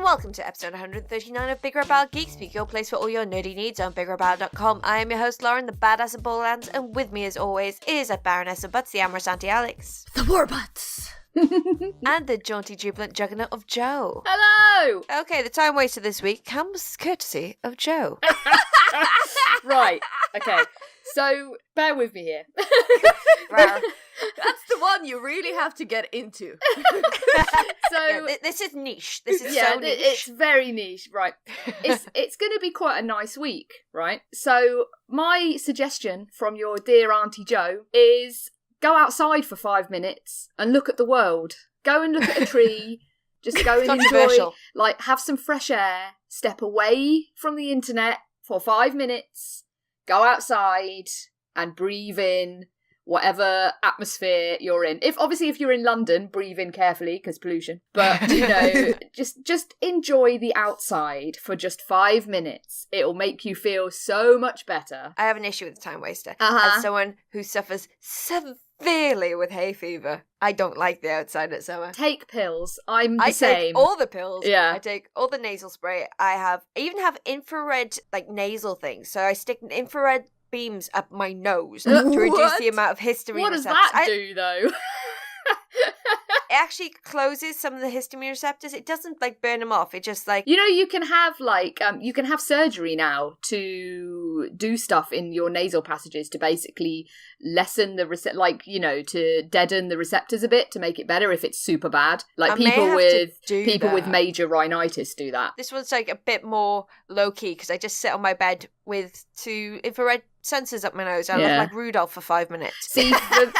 and welcome to episode 139 of BigRedBarel Geek Speak, your place for all your nerdy needs on BigRedBarel.com. I am your host Lauren, the badass of Bowlands, and with me as always is a Baroness of Butts, the amorous Auntie Alex. The Warbutts! And the jaunty jubilant juggernaut of Joe. Hello! Okay, the time wasted this week comes courtesy of Joe. Right, okay. So, bear with me here. Rawr. That's the one you really have to get into. So Yeah, this is niche. This is yeah, so niche. it's very niche, right? It's going to be quite a nice week, right? So, my suggestion from your dear Auntie Jo is go outside for 5 minutes and look at the world. Go and look at a tree. Just go and enjoy, Controversial. like, have some fresh air. Step away from the internet for 5 minutes. Go outside and breathe in whatever atmosphere you're in. If you're in London, breathe in carefully because pollution. But, you know, just enjoy the outside for just 5 minutes. It'll make you feel so much better. I have an issue with the time waster. Uh-huh. As someone who suffers severely with hay fever, I don't like the outside at summer. Take pills. I'm the I same. take all the pills. Yeah. I take all the nasal spray. I even have infrared nasal things. So I stick infrared beams up my nose to reduce What? the amount of histamine What does receptors. that do, though? It actually closes some of the histamine receptors. It doesn't burn them off. It just You know, you can have you can have surgery now to do stuff in your nasal passages to basically lessen the to deaden the receptors a bit to make it better if it's super bad. Like I may have to do people with that. major rhinitis do that. This one's a bit more low key because I just sit on my bed with 2 infrared sensors up my nose. I look Yeah. like Rudolph for 5 minutes. See,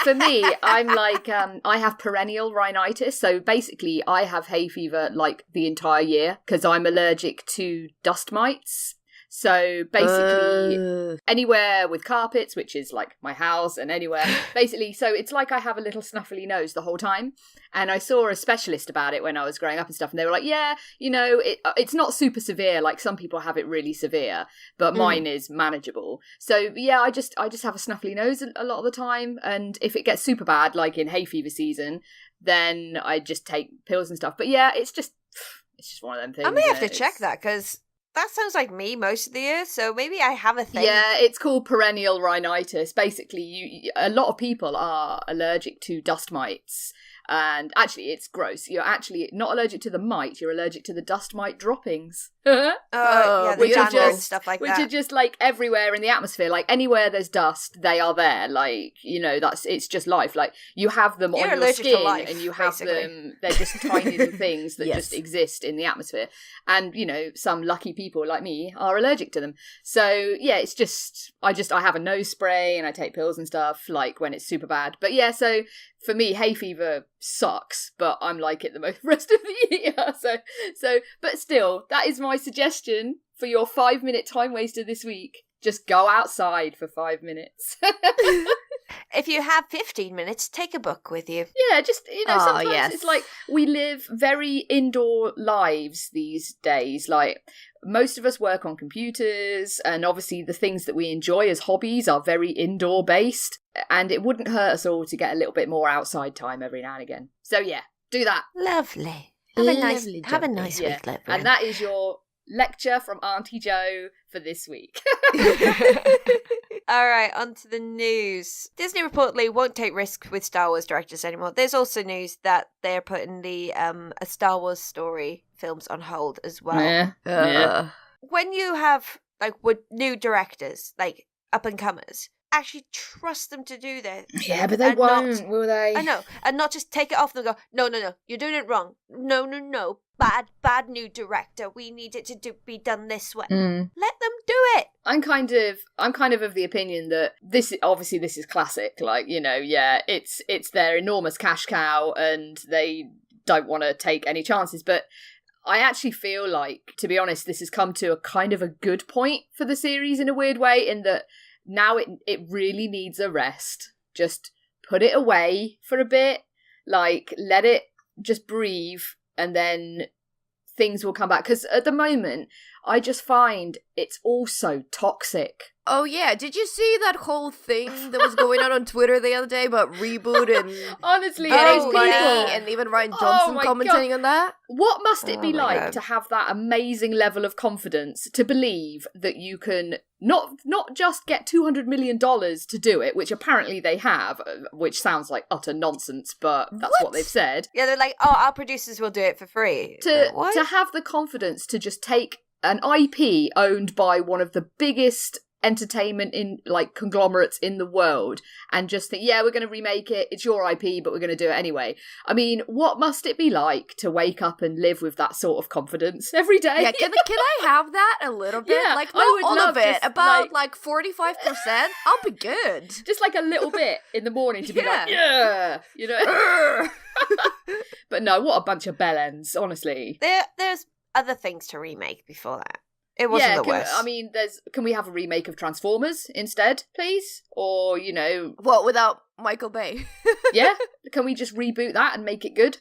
for me, I'm I have perennial rhinitis, so basically I have hay fever the entire year because I'm allergic to dust mites. So basically, anywhere with carpets, which is my house, and anywhere, basically, so it's like I have a little snuffly nose the whole time. And I saw a specialist about it when I was growing up and stuff, and they were like, yeah, it's not super severe, like some people have it really severe, but mine is manageable. So yeah, I just have a snuffly nose a lot of the time, and if it gets super bad, like in hay fever season, then I just take pills and stuff. But yeah, it's just one of them things. I may have to check that because that sounds like me most of the year, so maybe I have a thing. Yeah, it's called perennial rhinitis. Basically, a lot of people are allergic to dust mites. And actually, it's gross. You're actually not allergic to the mite, you're allergic to the dust mite droppings. Yeah, the which are dander and just stuff like which that. are just everywhere in the atmosphere. Anywhere there's dust, they are there. It's just life. You have them You're on your allergic to skin, life, and you have basically. them. They're just tiny little things that Yes. just exist in the atmosphere. And some lucky people like me are allergic to them. So yeah, it's just I have a nose spray and I take pills and stuff when it's super bad. But yeah, so for me, hay fever sucks, but I'm like it the rest of the year. But still, that is my suggestion for your 5 minute time waster this week. Just go outside for 5 minutes. If you have 15 minutes, take a book with you. Yeah, just, sometimes yes. it's we live very indoor lives these days. Most of us work on computers, and obviously the things that we enjoy as hobbies are very indoor based, and it wouldn't hurt us all to get a little bit more outside time every now and again. So yeah, do that. Lovely. Have a nice Lovely, week, Leopard. And that is your lecture from Auntie Jo for this week. All right, on to the news. Disney reportedly won't take risks with Star Wars directors anymore. There's also news that they're putting the a Star Wars story films on hold as well. Yeah. When you have with new directors, up and comers, actually trust them to do this. Yeah, but they and won't, will they? I know, and not just take it off them and go, no, you're doing it wrong. No, bad new director. We need it to be done this way. Let them do it. I'm kind of the opinion that this is classic. It's their enormous cash cow, and they don't want to take any chances. But I actually feel to be honest, this has come to a kind of a good point for the series in a weird way, in that now it really needs a rest. Just put it away for a bit, let it just breathe, and then things will come back. Because at the moment, I just find it's all so toxic. Oh yeah, did you see that whole thing that was going on Twitter the other day about reboot and honestly, getting people, money and even Ryan Johnson commenting on that? What must it be like God. to have that amazing level of confidence to believe that you can not just get $200 million to do it, which apparently they have, which sounds like utter nonsense, but that's what they've said. Yeah, they're like, oh, our producers will do it for free. To have the confidence to just take an IP owned by one of the biggest entertainment in like conglomerates in the world and just think, yeah, we're going to remake it, it's your IP, but we're going to do it anyway. I mean, what must it be like to wake up and live with that sort of confidence every day? Yeah, can I have that a little bit? Yeah, like, I not would all love of it, just, about like 45%. I'll be good. Just like a little bit in the morning to be Yeah. like, yeah, you know. But no, what a bunch of bellends, honestly. There's other things to remake before that. It wasn't the worst. I mean, can we have a remake of Transformers instead, please? Or, you know... What, without Michael Bay? Yeah? Can we just reboot that and make it good?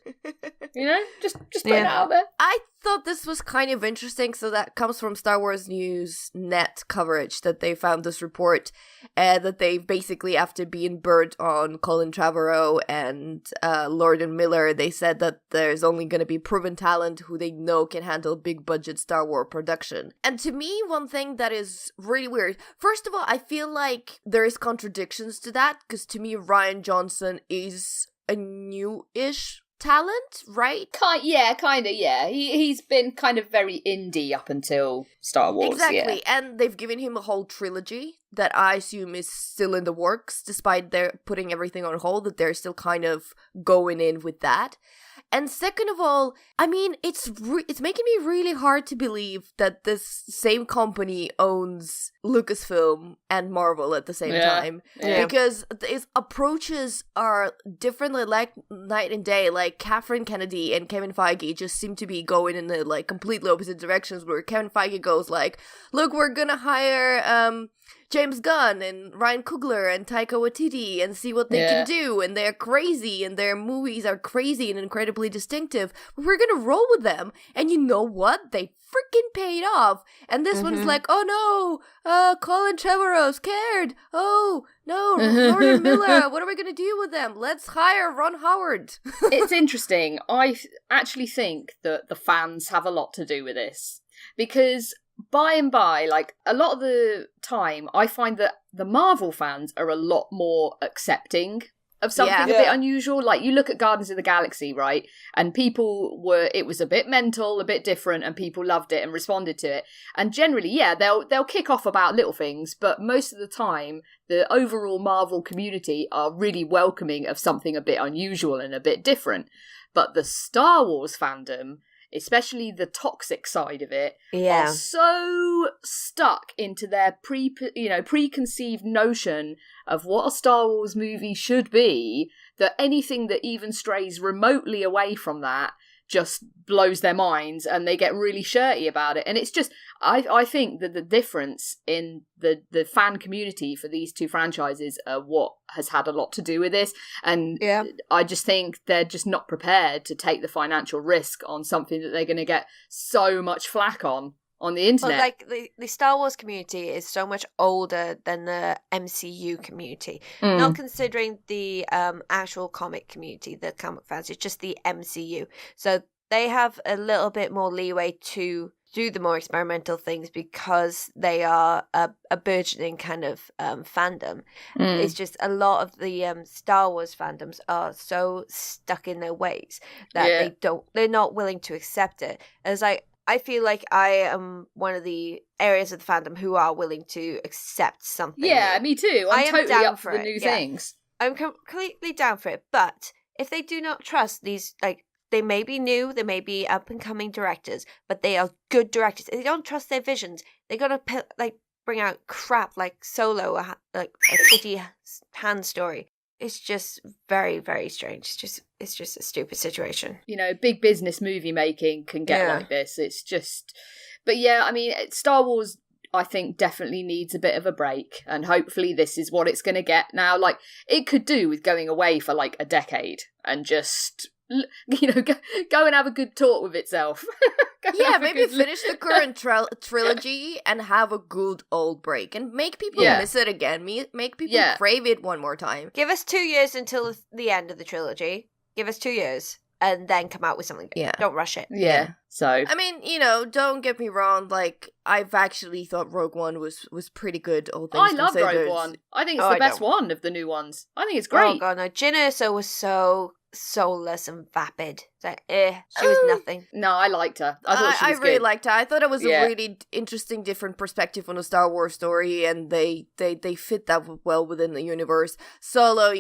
You know? Just put it out there. I thought this was kind of interesting. So that comes from Star Wars News Net coverage that they found this report that they basically, after being burnt on Colin Trevorrow and Lord and Miller, they said that there's only going to be proven talent who they know can handle big budget Star Wars production. And to me, one thing that is really weird, first of all, I feel like there is contradictions to that, because to me, Ryan Johnson is a new-ish talent, right? Yeah. He's been kind of very indie up until Star Wars. Exactly, yeah. and they've given him a whole trilogy that I assume is still in the works, despite their putting everything on hold, that they're still kind of going in with that. And second of all, I mean, it's making me really hard to believe that this same company owns Lucasfilm and Marvel at the same time. Yeah. Because its approaches are differently, like night and day. Like Catherine Kennedy and Kevin Feige just seem to be going in the like completely opposite directions, where Kevin Feige goes like, look, we're gonna hire James Gunn and Ryan Coogler and Taika Waititi and see what they can do, and they're crazy and their movies are crazy and incredibly distinctive, but we're gonna roll with them. And you know what? They freaking paid off. And this one's like, oh no, Colin Trevorrow scared. Oh no, Lauren Miller, what are we gonna do with them? Let's hire Ron Howard. It's interesting. I actually think that the fans have a lot to do with this, because by and by, like, a lot of the time, I find that the Marvel fans are a lot more accepting of something a bit unusual. Like, you look at Guardians of the Galaxy, right? And it was a bit mental, a bit different, and people loved it and responded to it. And generally, yeah, they'll kick off about little things, but most of the time, the overall Marvel community are really welcoming of something a bit unusual and a bit different. But the Star Wars fandom, especially the toxic side of it, are so stuck into their preconceived notion of what a Star Wars movie should be, that anything that even strays remotely away from that just blows their minds, and they get really shirty about it. And it's just, I think that the difference in the fan community for these two franchises are what has had a lot to do with this. And I just think they're just not prepared to take the financial risk on something that they're going to get so much flack on the internet. Well, like, the Star Wars community is so much older than the MCU community. Not considering the actual comic community, the comic fans, it's just the MCU. So they have a little bit more leeway to do the more experimental things because they are a burgeoning kind of fandom. It's just a lot of the Star Wars fandoms are so stuck in their ways that they're not willing to accept it. As I feel like I am one of the areas of the fandom who are willing to accept something. Yeah, new. me too. I'm totally up for the new things. I'm completely down for it. But if they do not trust these, like, they may be new, they may be up and coming directors, but they are good directors. If they don't trust their visions, they're gonna bring out crap like Solo, like a shitty hand story. It's just very, very strange. It's just a stupid situation. You know, big business movie making can get like this. It's just, but yeah, I mean, Star Wars, I think, definitely needs a bit of a break, and hopefully this is what it's going to get now. Like, it could do with going away for like a decade and just go and have a good talk with itself. Yeah, maybe finish the current trilogy and have a good old break and make people miss it again. Make people crave it one more time. Give us 2 years until the end of the trilogy. Give us 2 years and then come out with something good. Yeah. Don't rush it. Yeah. So I mean, don't get me wrong, like I've actually thought Rogue One was pretty good, all things I love considered. Rogue One. I think it's the best one of the new ones. I think it's great. Oh god, no. Jyn Erso was so soulless and vapid. Like, she was nothing. No, I liked her. I thought she was really good. liked her. I thought it was a really interesting, different perspective on a Star Wars story, and they fit that well within the universe. Solo,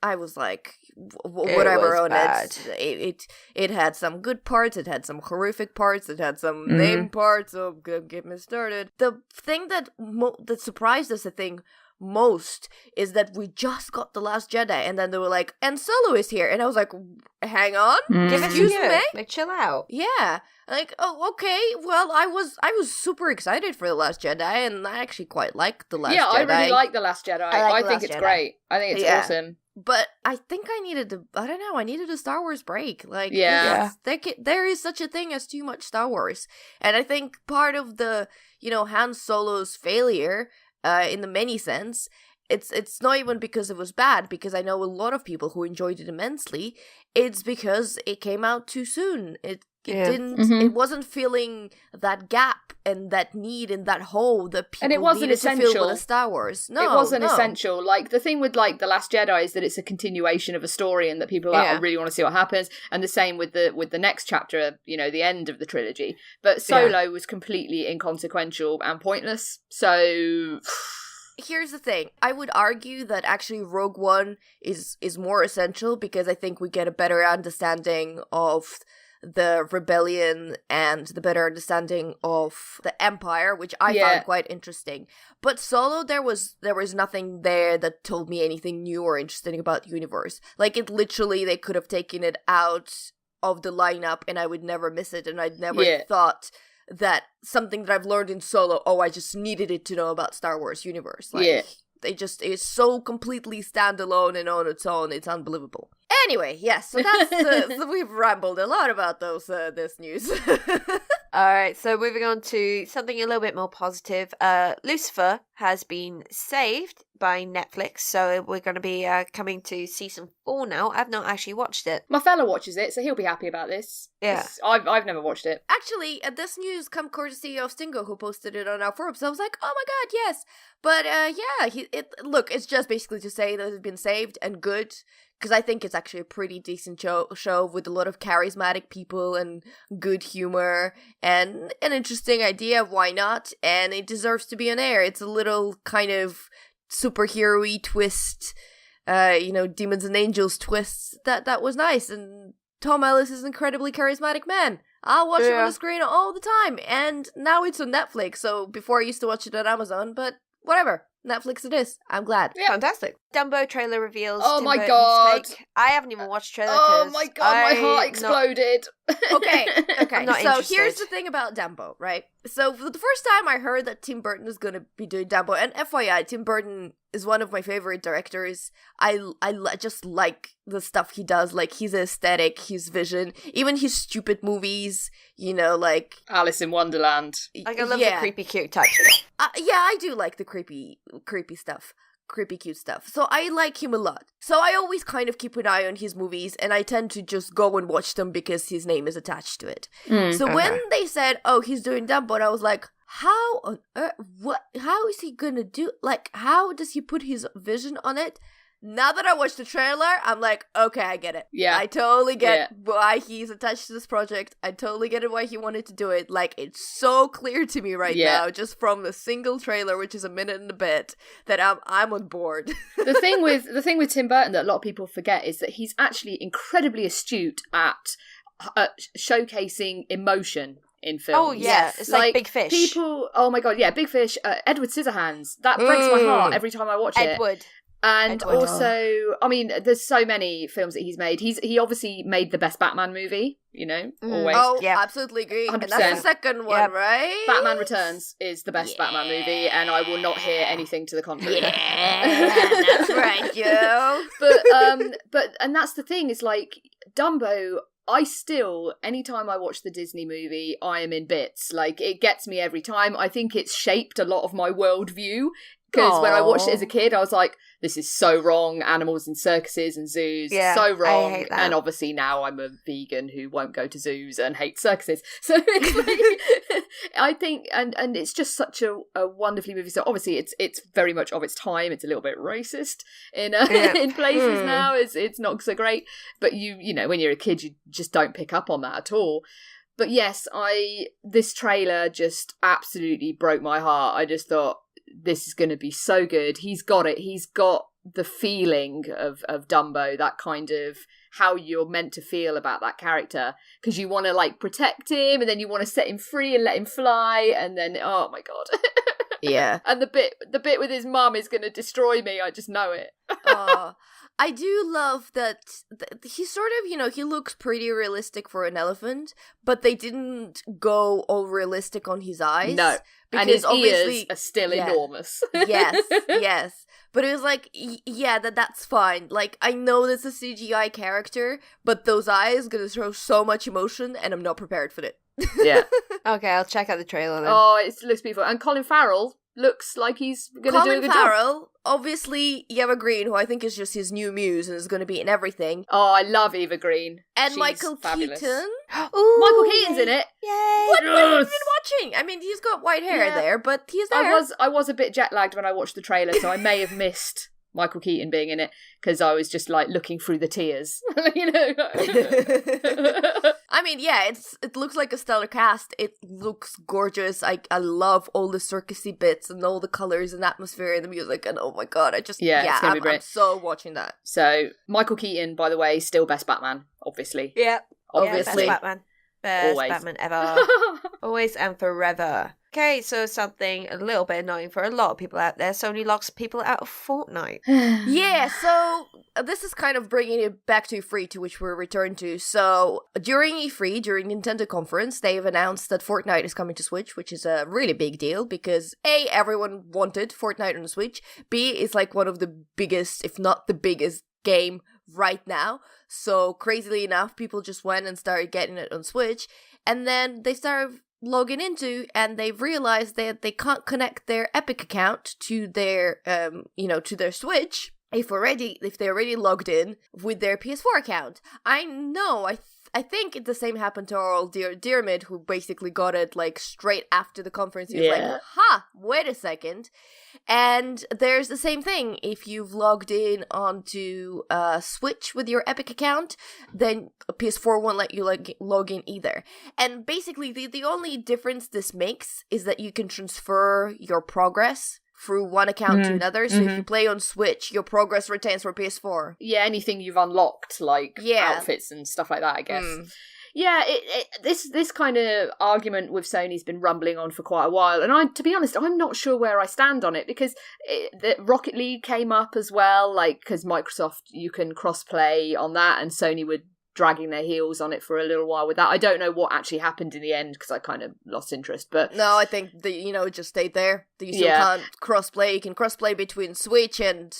I was like, whatever on it. It had some good parts, it had some horrific parts, it had some name parts. Oh, get me started. The thing that surprised us, I think, most is that we just got The Last Jedi, and then they were like, and Solo is here, and I was like, hang on, give it a year. Like, chill out. Yeah, like, oh, okay. Well, I was super excited for The Last Jedi, and I actually quite liked The Last Jedi. Yeah, I really like The Last Jedi. I think it's great. I think it's awesome. But I think I needed a Star Wars break. Like, there is such a thing as too much Star Wars, and I think part of the Han Solo's failure, in the many sense, it's not even because it was bad, because I know a lot of people who enjoyed it immensely. It's because it came out too soon. It it wasn't filling that gap and that need and that hole that people and it wasn't needed essential. to fill with Star Wars. No, it wasn't essential. Like, the thing with The Last Jedi is that it's a continuation of a story, and that people are like, I really want to see what happens. And the same with the next chapter, the end of the trilogy. But Solo was completely inconsequential and pointless. So here's the thing. I would argue that actually Rogue One is more essential, because I think we get a better understanding of the rebellion and the better understanding of the Empire, which I found quite interesting. But Solo, there was nothing there that told me anything new or interesting about the universe. Like, it literally, they could have taken it out of the lineup and I would never miss it, and I'd never thought that something that I've learned in Solo, I just needed it to know about Star Wars universe. Like, it's so completely standalone and on its own, it's unbelievable. Anyway, yes, so that's so we've rambled a lot about this news. Alright, so moving on to something a little bit more positive. Lucifer has been saved by Netflix, so we're going to be coming to season 4 now. I've not actually watched it. My fella watches it, so he'll be happy about this. Yeah. I've never watched it. Actually, this news come courtesy of Stingo, who posted it on our forums. I was like, oh my god, yes. But look, it's just basically to say that it's been saved and good, because I think it's actually a pretty decent show with a lot of charismatic people and good humor and an interesting idea of why not, and it deserves to be on air. It's a little kind of superhero-y twist, demons and angels twists that was nice, and Tom Ellis is an incredibly charismatic man. I'll watch it on the screen all the time, and now it's on Netflix, so before I used to watch it on Amazon, but whatever. Netflix it is. I'm glad. Yeah, fantastic. Dumbo trailer reveals. Oh Tim my Burton's god! take. I haven't even watched trailer. Oh my god! My heart exploded. Okay. So interested. here's the thing about Dumbo, right? So for the first time, I heard that Tim Burton is going to be doing Dumbo, and FYI, Tim Burton is one of my favorite directors. I just like the stuff he does, like his aesthetic, his vision, even his stupid movies. Like Alice in Wonderland. Like, I love the creepy cute type stuff. I do like the creepy stuff. Creepy cute stuff. So I like him a lot. So I always kind of keep an eye on his movies, and I tend to just go and watch them because his name is attached to it. When they said, he's doing Dumbo, and I was like, how on earth, how is he gonna do, like, how does he put his vision on it? Now that I watched the trailer, I'm like, okay, I get it. Yeah. I totally get why he's attached to this project. I totally get it why he wanted to do it. Like, it's so clear to me right now, just from the single trailer, which is a minute and a bit, that I'm on board. The thing with Tim Burton that a lot of people forget is that he's actually incredibly astute at showcasing emotion in films. Oh yeah, it's like Big Fish. People, oh my god, yeah, Big Fish. Edward Scissorhands. That breaks my heart every time I watch it. And also, I mean, there's so many films that he's made. He obviously made the best Batman movie, always. Oh, yeah, absolutely agree. 100%. And that's the second one, right? Batman Returns is the best Batman movie, and I will not hear anything to the contrary. Yeah, that's right, Joe. But and that's the thing, is like, Dumbo, I still, anytime I watch the Disney movie, I am in bits. Like, it gets me every time. I think it's shaped a lot of my worldview. Because when I watched it as a kid, I was like, this is so wrong. Animals in circuses and zoos. Yeah, so wrong. I hate that. And obviously now I'm a vegan who won't go to zoos and hates circuses. So it's like, I think, and it's just such a wonderfully movie. So obviously it's very much of its time. It's a little bit racist in in places now. It's not so great. But you know, when you're a kid, you just don't pick up on that at all. But yes, this trailer just absolutely broke my heart. I just thought, this is going to be so good. He's got it. He's got the feeling of Dumbo, that kind of how you're meant to feel about that character, because you want to like protect him and then you want to set him free and let him fly, and then oh my god. Yeah. And the bit with his mum is going to destroy me. I just know it. I do love that he's sort of, you know, he looks pretty realistic for an elephant, but they didn't go all realistic on his eyes. No. And his ears are still enormous. Yes. But it was like, yeah, that's fine. Like, I know that's a CGI character, but those eyes gonna show so much emotion, and I'm not prepared for it. Yeah. Okay, I'll check out the trailer then. Oh, it looks beautiful. And Colin Farrell looks like he's going to do a good job. Colin Farrell, obviously Eva Green, who I think is just his new muse and is going to be in everything. Oh, I love Eva Green. And She's Michael fabulous. Keaton. Ooh, Michael Keaton's in it. Yay! What have you been watching? I mean, he's got white hair there, but he's there. I was a bit jet lagged when I watched the trailer, so I may have missed Michael Keaton being in it because I was just like looking through the tears, you know. I mean, yeah, it looks like a stellar cast. It looks gorgeous. I love all the circusy bits and all the colors and atmosphere and the music, and oh my god, it's gonna be brilliant. I'm so watching that. So Michael Keaton, by the way, still best Batman, obviously. Yep. Obviously. Yeah, best Batman. Best Always. Batman ever. Always and forever. Okay, so something a little bit annoying for a lot of people out there. Sony locks people out of Fortnite. Yeah, so this is kind of bringing it back to E3, to which we'll return to. So during E3, during Nintendo conference, they've announced that Fortnite is coming to Switch, which is a really big deal because A, everyone wanted Fortnite on the Switch. B, it's like one of the biggest, if not the biggest game right now. So crazily enough, people just went and started getting it on Switch. And then they started logging into, and they've realized that they can't connect their Epic account to their to their Switch if they already logged in with their PS4 account. I know, I think the same happened to our old dear Dearmid, who basically got it like straight after the conference. He was like, wait a second. And there's the same thing. If you've logged in onto Switch with your Epic account, then PS4 won't let you log in either. And basically, the only difference this makes is that you can transfer your progress through one account to another. So if you play on Switch, your progress retains for PS4. Yeah, anything you've unlocked, like outfits and stuff like that, I guess. Yeah, this kind of argument with Sony's been rumbling on for quite a while, and to be honest, I'm not sure where I stand on it, because the Rocket League came up as well, like, because Microsoft, you can cross-play on that, and Sony were dragging their heels on it for a little while with that. I don't know what actually happened in the end, because I kind of lost interest, but... No, I think, it just stayed there. You still can't cross-play. You can cross-play between Switch and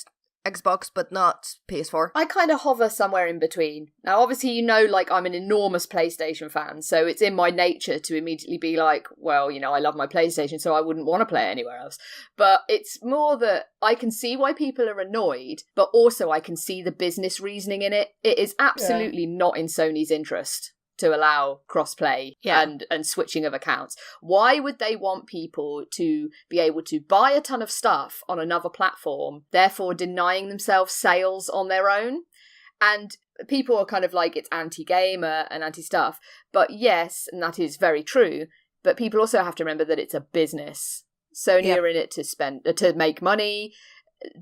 Xbox, but not PS4. I kind of hover somewhere in between. Now, obviously, like, I'm an enormous PlayStation fan, so it's in my nature to immediately be like, well, I love my PlayStation, so I wouldn't want to play it anywhere else. But it's more that I can see why people are annoyed, but also I can see the business reasoning in it. It is absolutely not in Sony's interest to allow crossplay and switching of accounts. Why would they want people to be able to buy a ton of stuff on another platform, therefore denying themselves sales on their own? And people are kind of like, it's anti-gamer and anti-stuff. But yes, and that is very true, but people also have to remember that it's a business. Sony are in it to make money.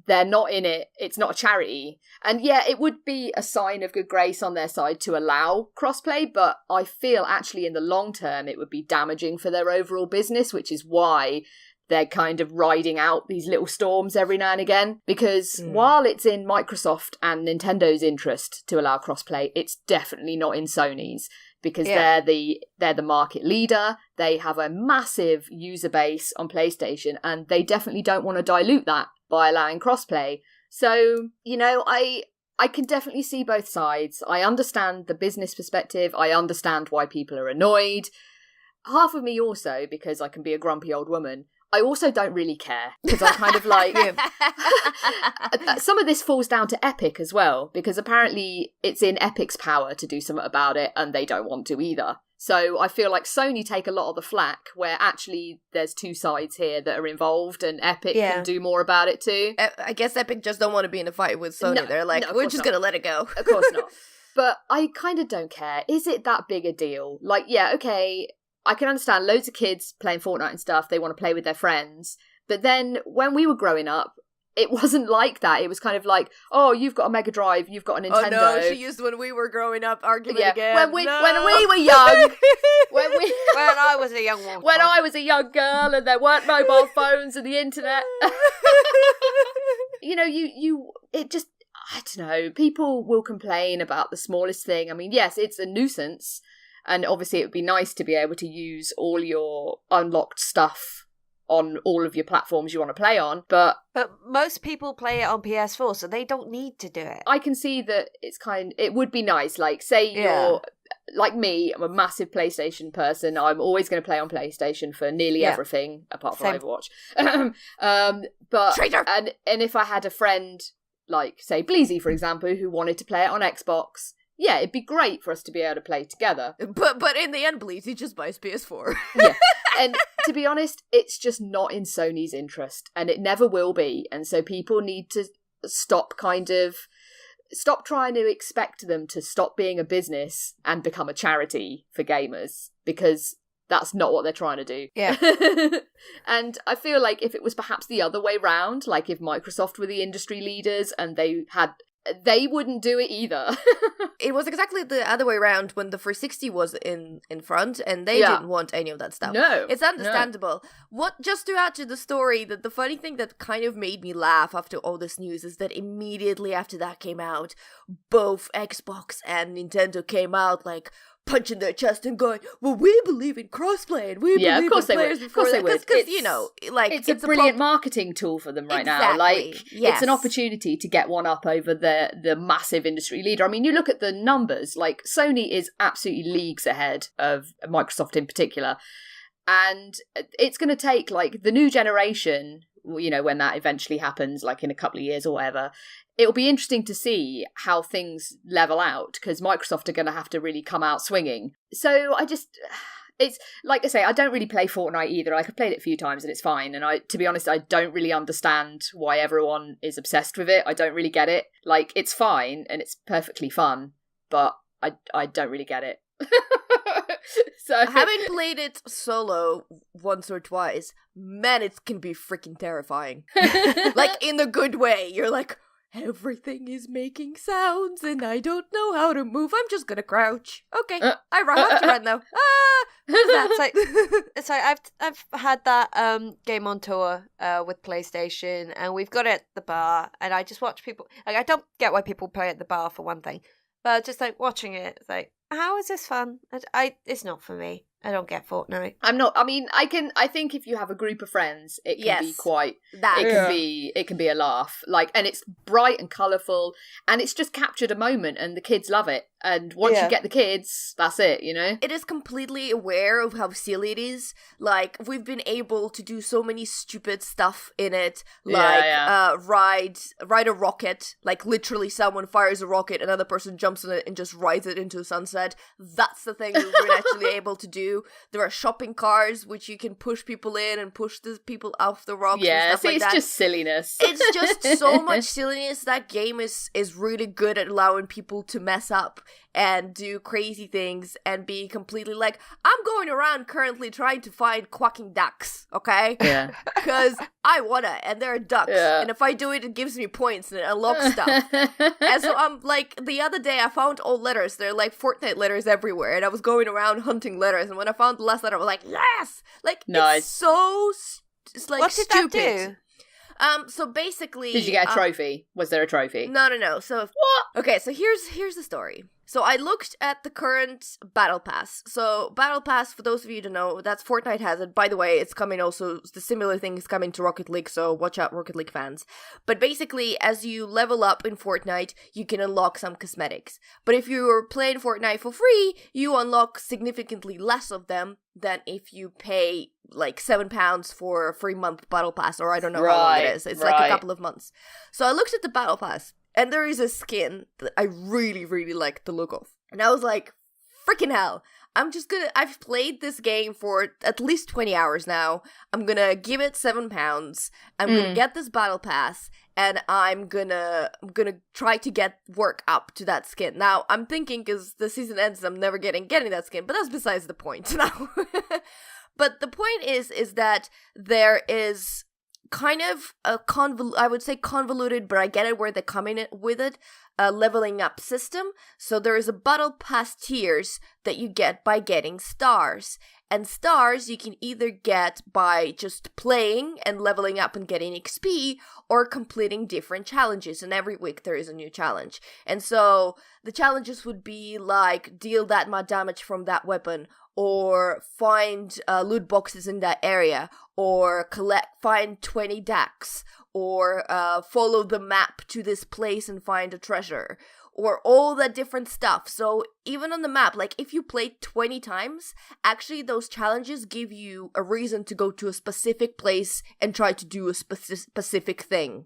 They're not in it. It's not a charity. And yeah, it would be a sign of good grace on their side to allow crossplay, but I feel actually in the long term it would be damaging for their overall business, which is why they're kind of riding out these little storms every now and again. Because while it's in Microsoft and Nintendo's interest to allow crossplay, it's definitely not in Sony's. Because they're the market leader, they have a massive user base on PlayStation, and they definitely don't want to dilute that by allowing crossplay. So, I can definitely see both sides. I understand the business perspective. I understand why people are annoyed. Half of me also, because I can be a grumpy old woman, I also don't really care. Because I kind of like... Some of this falls down to Epic as well, because apparently it's in Epic's power to do something about it, and they don't want to either. So I feel like Sony take a lot of the flack, where actually there's two sides here that are involved, and Epic can do more about it too. I guess Epic just don't want to be in a fight with Sony. No, They're like, we're just going to let it go. Of course not. But I kind of don't care. Is it that big a deal? Like, yeah, okay, I can understand loads of kids playing Fortnite and stuff. They want to play with their friends. But then when we were growing up, it wasn't like that. It was kind of like, oh, you've got a Mega Drive, you've got a Nintendo. Oh no, she used when we were growing up argument again. When we were young. when I was a young woman. When I was a young girl and there weren't mobile phones and the internet. You know, it just, I don't know, people will complain about the smallest thing. I mean, yes, it's a nuisance. And obviously it would be nice to be able to use all your unlocked stuff on all of your platforms you want to play on, but most people play it on PS4, so they don't need to do it. I can see that it would be nice, like, say you're like me, I'm a massive PlayStation person. I'm always going to play on PlayStation for nearly everything apart from Overwatch. But Traitor! And if I had a friend like, say, Bleezy, for example, who wanted to play it on Xbox, yeah, it'd be great for us to be able to play together. But in the end, Bleezy just buys PS4. Yeah. And to be honest, it's just not in Sony's interest, and it never will be. And so people need to stop trying to expect them to stop being a business and become a charity for gamers, because that's not what they're trying to do. Yeah. And I feel like if it was perhaps the other way round, like if Microsoft were the industry leaders and they wouldn't do it either. It was exactly the other way around when the 360 was in front, and they didn't want any of that stuff. No. It's understandable. No. Just to add to the story, that the funny thing that kind of made me laugh after all this news is that immediately after that came out, both Xbox and Nintendo came out like punching their chest and going, well, we believe in crossplay and we believe in players before that. Because, you know, like, it's a brilliant marketing tool for them right now. Like, it's an opportunity to get one up over the massive industry leader. I mean, you look at the numbers, like, Sony is absolutely leagues ahead of Microsoft in particular. And it's going to take, like, the new generation, you know, when that eventually happens, like in a couple of years or whatever, it'll be interesting to see how things level out, because Microsoft are going to have to really come out swinging. So it's, like I say, I don't really play Fortnite either. I've played it a few times and it's fine. And to be honest, I don't really understand why everyone is obsessed with it. I don't really get it. Like, it's fine and it's perfectly fun, but I don't really get it. So having played it solo once or twice, man, it can be freaking terrifying. Like, in a good way. You're like, everything is making sounds and I don't know how to move. I'm just gonna crouch. Okay, I have to run now. So I've had that game on tour with PlayStation, and we've got it at the bar, and I just watch people. Like, I don't get why people play at the bar, for one thing, but just like watching it, it's like, how is this fun? It's not for me. I don't get Fortnite. I'm not. I mean, I think if you have a group of friends, it can be quite. It can be a laugh. Like, and it's bright and colourful, and it's just captured a moment, and the kids love it. And once you get the kids, that's it. You know, it is completely aware of how silly it is. Like, we've been able to do so many stupid stuff in it, like ride a rocket. Like, literally, someone fires a rocket, another person jumps on it and just rides it into a sunset. That's the thing we've been actually able to do. There are shopping cars which you can push people in and push the people off the rocks. Yeah, and stuff like it's that. Just silliness. It's just so much silliness. That game is really good at allowing people to mess up and do crazy things and be completely like, I'm going around currently trying to find quacking ducks, okay? Yeah. Because I wanna, and there are ducks. Yeah. And if I do it, it gives me points and it unlocks stuff. And so I'm like, the other day I found old letters. There are like Fortnite letters everywhere, and I was going around hunting letters, and when I found the last letter, I was like, yes! Like, nice. It's like, what did stupid. That do? So basically, did you get a trophy? Was there a trophy? No. So what? Okay, so here's the story. So I looked at the current Battle Pass. So Battle Pass, for those of you who don't know, that's Fortnite has it. By the way, it's coming also, the similar thing is coming to Rocket League, so watch out, Rocket League fans. But basically, as you level up in Fortnite, you can unlock some cosmetics. But if you're playing Fortnite for free, you unlock significantly less of them than if you pay like £7 for a 3-month Battle Pass, or I don't know how long it is. It's like a couple of months. So I looked at the Battle Pass. And there is a skin that I really, really like the look of. And I was like, freaking hell. I've played this game for at least 20 hours now. I'm gonna give it £7. I'm gonna get this battle pass. And I'm gonna try to work up to that skin. Now, I'm thinking, because the season ends, I'm never getting that skin. But that's besides the point now. But the point is that there is kind of a convoluted, but I get it where they're coming with it, leveling up system. So there is a battle pass tiers that you get by getting stars. And stars you can either get by just playing and leveling up and getting XP, or completing different challenges. And every week there is a new challenge. And so the challenges would be like, deal that much damage from that weapon, or find loot boxes in that area, or find 20 DAX, or follow the map to this place and find a treasure, or all that different stuff. So even on the map, like if you play 20 times, actually those challenges give you a reason to go to a specific place and try to do a specific thing.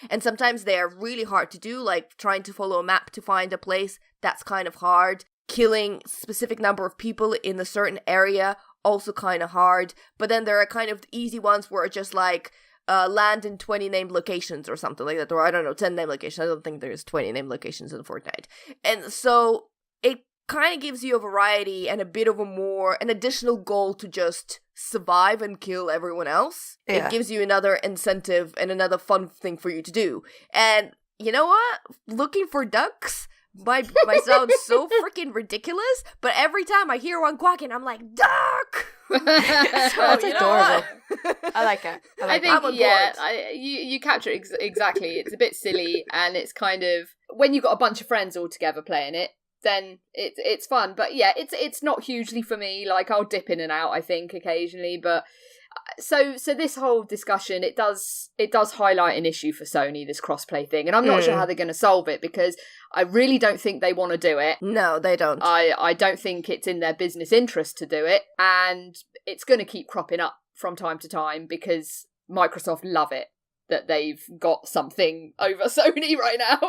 And sometimes they are really hard to do, like trying to follow a map to find a place, that's kind of hard. Killing specific number of people in a certain area, also kind of hard. But then there are kind of easy ones where it's just like land in 20 named locations or something like that, or I don't know, 10 named locations. I don't think there's 20 named locations in Fortnite. And so it kind of gives you a variety and a bit of an additional goal to just survive and kill everyone else. Yeah. It gives you another incentive and another fun thing for you to do. And you know what? Looking for ducks might sound so freaking ridiculous, but every time I hear one quacking, I'm like, duck! That's adorable. I like it. I think, you capture it exactly. It's a bit silly, and it's kind of, when you've got a bunch of friends all together playing it, then it's fun. But yeah, it's not hugely for me. Like, I'll dip in and out, I think, occasionally, but so this whole discussion, it does highlight an issue for Sony, this crossplay thing, and I'm not sure how they're going to solve it, because I really don't think they want to do it. No, they don't. I don't think it's in their business interest to do it, and it's going to keep cropping up from time to time because Microsoft love it that they've got something over Sony right now.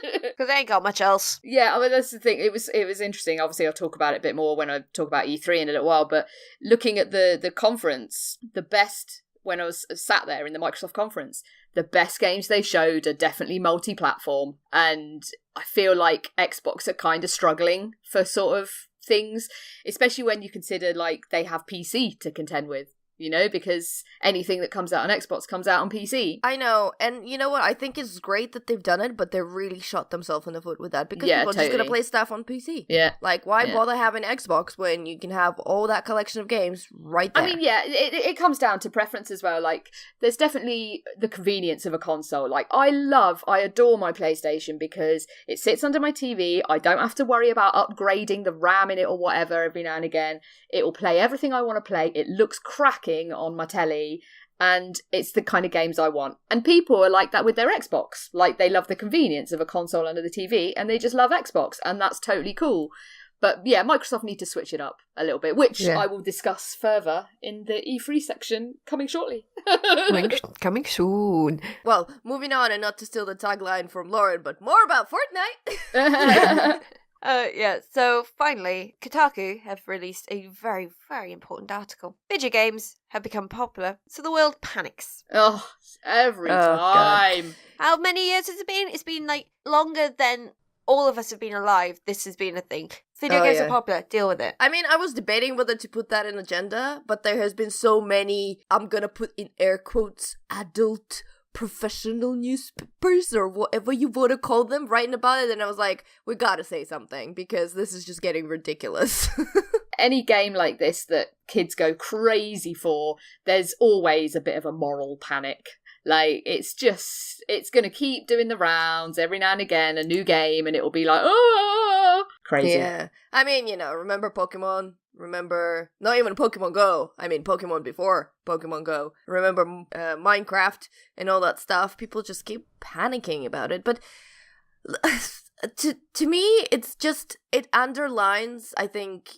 Because they ain't got much else. Yeah, I mean, that's the thing. It was interesting. Obviously, I'll talk about it a bit more when I talk about E3 in a little while, but looking at the conference, the best, when I was sat there in the Microsoft conference, the best games they showed are definitely multi-platform, and I feel like Xbox are kind of struggling for sort of things, especially when you consider, like, they have PC to contend with. You know, because anything that comes out on Xbox comes out on PC. I know, and you know what? I think it's great that they've done it, but they really shot themselves in the foot with that, because people are just going to play stuff on PC. Yeah. Like, why bother having Xbox when you can have all that collection of games right there? I mean, yeah, it comes down to preference as well. Like, there's definitely the convenience of a console. Like, I adore my PlayStation because it sits under my TV. I don't have to worry about upgrading the RAM in it or whatever every now and again. It will play everything I want to play. It looks cracking on my telly, and it's the kind of games I want. And people are like that with their Xbox. Like, they love the convenience of a console under the TV, and they just love Xbox, and that's totally cool. But yeah, Microsoft need to switch it up a little bit, which I will discuss further in the E3 section coming shortly. Coming soon. Well, moving on, and not to steal the tagline from Lauren, but more about Fortnite. So finally, Kotaku have released a very, very important article. Video games have become popular, so the world panics. Oh, every time. God. How many years has it been? It's been like longer than all of us have been alive. This has been a thing. Video games are popular. Deal with it. I mean, I was debating whether to put that in agenda, but there has been so many, I'm gonna put in air quotes, adult professional newspapers or whatever you want to call them writing about it, and I was like, we gotta say something because this is just getting ridiculous. Any game like this that kids go crazy for, there's always a bit of a moral panic. Like, it's going to keep doing the rounds every now and again, a new game, and it will be like, oh, crazy. Yeah. I mean, remember Pokemon? Remember, not even Pokemon Go. I mean, Pokemon before Pokemon Go. Remember Minecraft and all that stuff. People just keep panicking about it. But to me, it's just, it underlines, I think,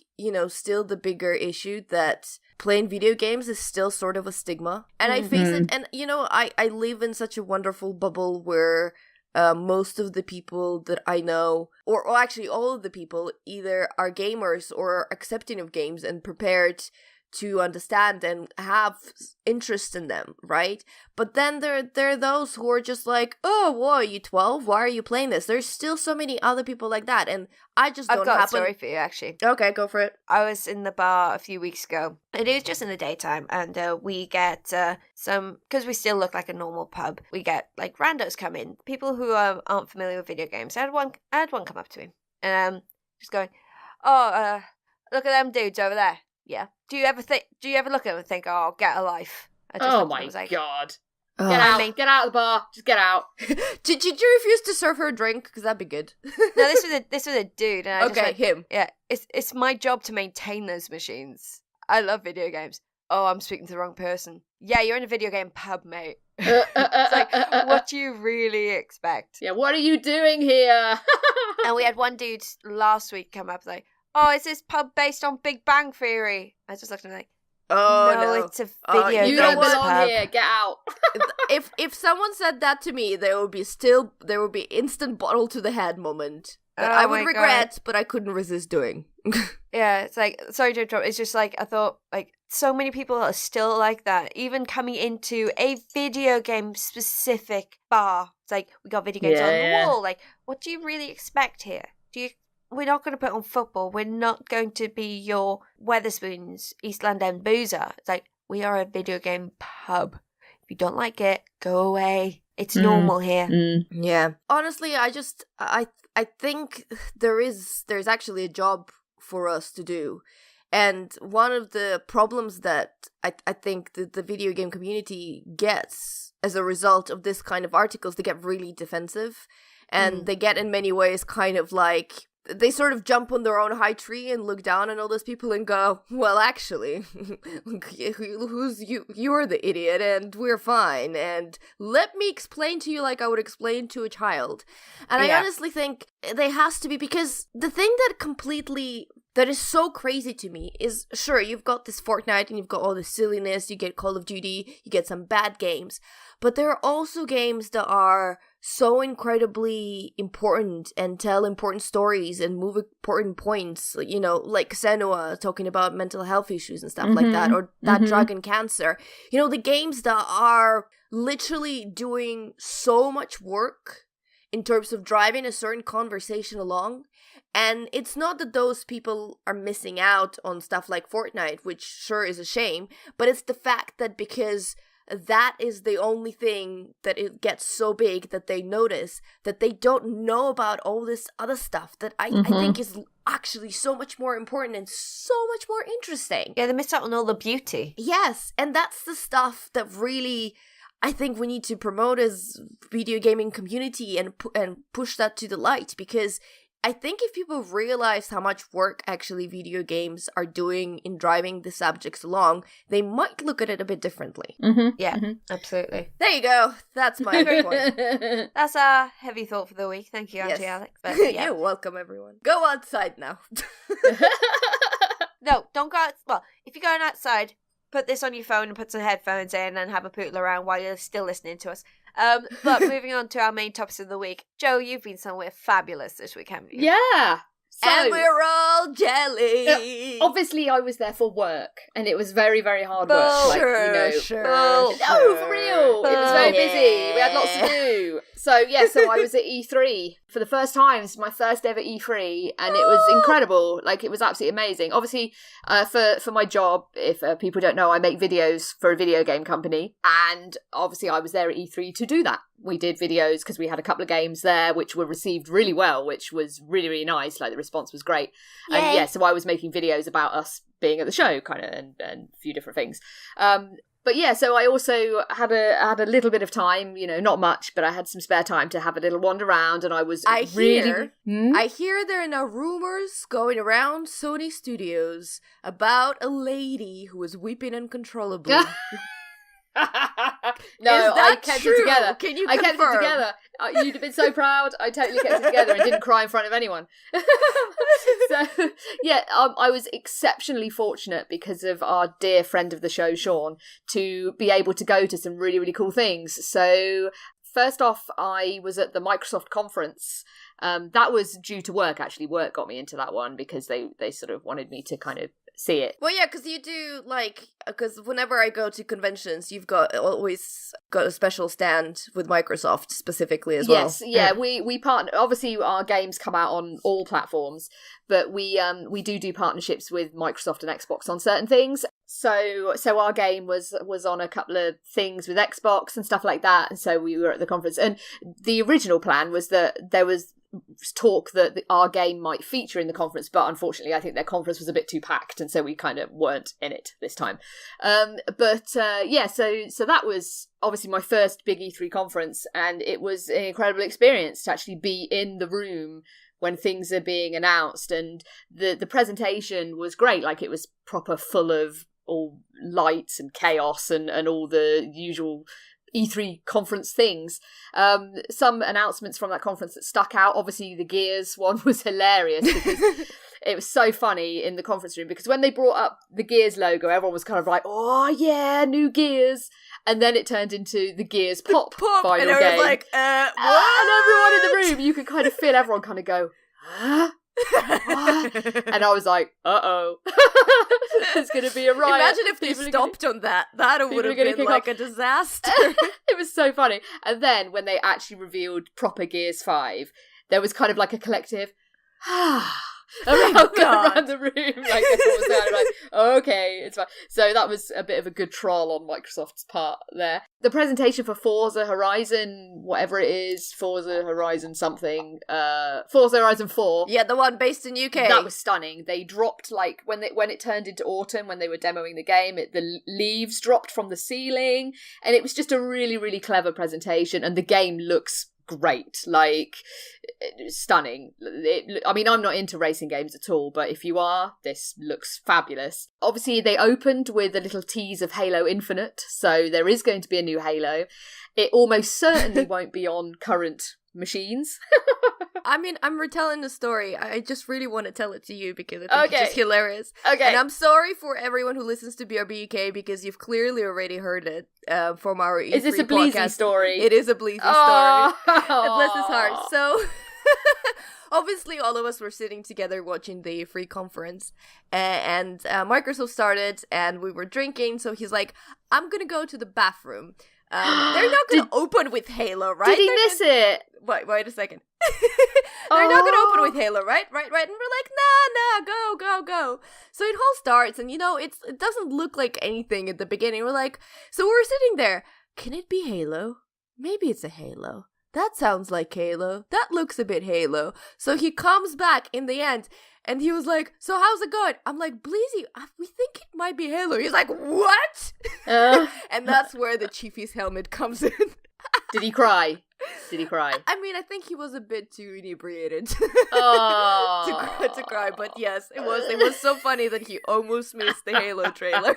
still the bigger issue that playing video games is still sort of a stigma. And I face it, and, I live in such a wonderful bubble where most of the people that I know, or actually all of the people, either are gamers or are accepting of games and prepared to understand and have interest in them, right? But then there are those who are just like, oh, what, are you 12? Why are you playing this? There's still so many other people like that, and I just don't happen. I've got a story for you, actually. Okay, go for it. I was in the bar a few weeks ago, and it was just in the daytime, and we get some, because we still look like a normal pub, we get, like, randos come in, people who aren't familiar with video games. I had one come up to me, and just going, oh, look at them dudes over there. Yeah. Do you ever look at them and think, oh, get a life? Oh my god. Get out. Get out of the bar. Just get out. Did you refuse to serve her a drink? Because that'd be good. No, this was a dude. And I okay, just him. Yeah, it's my job to maintain those machines. I love video games. Oh, I'm speaking to the wrong person. Yeah, you're in a video game pub, mate. It's like, what do you really expect? Yeah, what are you doing here? And we had one dude last week come up like, oh, is this pub based on Big Bang Theory? I just looked at him like, oh, no, it's a video you game don't belong pub. here. Get out. If someone said that to me, there would be instant bottle to the head moment that I would regret, but I couldn't resist doing. Yeah, it's like, sorry to interrupt. It's just like, I thought, like, so many people are still like that, even coming into a video game specific bar. It's like, we got video games on the wall. Like, what do you really expect here? We're not going to put on football. We're not going to be your Weatherspoons, East London boozer. It's like, we are a video game pub. If you don't like it, go away. It's normal here. Yeah. Honestly, I think there's actually a job for us to do. And one of the problems that I think the video game community gets as a result of this kind of articles, they get really defensive. And they get in many ways kind of like, they sort of jump on their own high tree and look down on all those people and go, well, actually, who's you? You're the idiot and we're fine. And let me explain to you like I would explain to a child. And I honestly think there has to be, because the thing that is so crazy to me is, sure, you've got this Fortnite and you've got all this silliness, you get Call of Duty, you get some bad games, but there are also games that are so incredibly important and tell important stories and move important points, like Senua talking about mental health issues and stuff like that, or that Dragon Cancer. The games that are literally doing so much work in terms of driving a certain conversation along. And it's not that those people are missing out on stuff like Fortnite, which sure is a shame, but it's the fact that because that is the only thing that it gets so big that they notice, that they don't know about all this other stuff that I think is actually so much more important and so much more interesting. Yeah, they miss out on all the beauty. Yes, and that's the stuff that really I think we need to promote as video gaming community and push that to the light, because I think if people realize how much work actually video games are doing in driving the subjects along, they might look at it a bit differently. Yeah, absolutely. There you go. That's my point. That's our heavy thought for the week. Thank you, Auntie Alex. But, yeah. You're welcome, everyone. Go outside now. No, don't go out. Well, if you're going outside, put this on your phone and put some headphones in and have a poodle around while you're still listening to us. But moving on to our main topics of the week. Joe, you've been somewhere fabulous this week, haven't you? Yeah. So, and we're all jelly. Obviously, I was there for work, and it was very, very hard work. Sure. No, for real. It was very busy. We had lots to do. So I was at E3 for the first time. This is my first ever E3, and it was incredible. Like, it was absolutely amazing. Obviously, for my job, if people don't know, I make videos for a video game company, and obviously I was there at E3 to do that. We did videos because we had a couple of games there which were received really well, which was really, really nice. Like, the response was great. Yay. And so I was making videos about us being at the show, kind of, and a few different things. But yeah, so I also had a little bit of time, not much, but I had some spare time to have a little wander around, and I hear there are now rumors going around Sony Studios about a lady who was weeping uncontrollably. No, I kept true? it together. Can you I confirm? kept it together. You'd have been so proud. I totally kept it together and didn't cry in front of anyone. So, yeah, I was exceptionally fortunate because of our dear friend of the show, Sean, to be able to go to some really, really cool things. So, first off, I was at the Microsoft conference. That was due to work, actually. Work got me into that one because they sort of wanted me to kind of see it. Well, yeah, because you do, because whenever I go to conventions, you've always got a special stand with Microsoft specifically as well. Yes, yeah, we partner. Obviously, our games come out on all platforms, but we do partnerships with Microsoft and Xbox on certain things. So our game was on a couple of things with Xbox and stuff like that, and so we were at the conference. And the original plan was that there was talk that our game might feature in the conference, but unfortunately I think their conference was a bit too packed, and so we kind of weren't in it this time. So that was obviously my first big E3 conference, and it was an incredible experience to actually be in the room when things are being announced, and the presentation was great. Like, it was proper full of all lights and chaos and all the usual E3 conference things. Some announcements from that conference that stuck out. Obviously, the Gears one was hilarious because it was so funny in the conference room, because when they brought up the Gears logo, everyone was kind of like, oh yeah, new Gears. And then it turned into the Gears Pop final and game. And everyone in the room, you could kind of feel everyone kind of go, huh? What? And I was like, uh-oh. There's going to be a riot. Imagine if they stopped on that. That would have been like a disaster. It was so funny. And then when they actually revealed proper Gears 5, there was kind of like a collective around the room. Like, everyone was kind of like, okay, it's fine. So that was a bit of a good troll on Microsoft's part there. The presentation for Forza Horizon, whatever it is, Forza Horizon something, Forza Horizon 4. Yeah, the one based in UK. That was stunning. They dropped, like, when it turned into autumn, when they were demoing the game, the leaves dropped from the ceiling, and it was just a really, really clever presentation, and the game looks great, like, stunning. I'm not into racing games at all, but if you are, this looks fabulous. Obviously, they opened with a little tease of Halo Infinite, so there is going to be a new Halo. It almost certainly won't be on current machines. I'm retelling the story. I just really want to tell it to you because I think it's just hilarious. Okay. And I'm sorry for everyone who listens to BRB UK because you've clearly already heard it from our E3 Is this a Bleezy podcast. story? It is a Bleezy story. Bless his heart. So, obviously all of us were sitting together watching the E3 conference, and Microsoft started, and we were drinking, so he's like, I'm gonna go to the bathroom. They're not going to open with Halo, right? Did he miss it? Wait a second. They're not going to open with Halo, right? And we're like, nah, go. So it all starts, and it doesn't look like anything at the beginning. We're like, so we're sitting there. Can it be Halo? Maybe it's a Halo. That sounds like Halo. That looks a bit Halo. So he comes back in the end, and he was like, so how's it going? I'm like, Bleezy, we think it might be Halo. He's like, what? And that's where the Chiefy's helmet comes in. Did he cry? I think he was a bit too inebriated to cry, but yes, it was so funny that he almost missed the Halo trailer.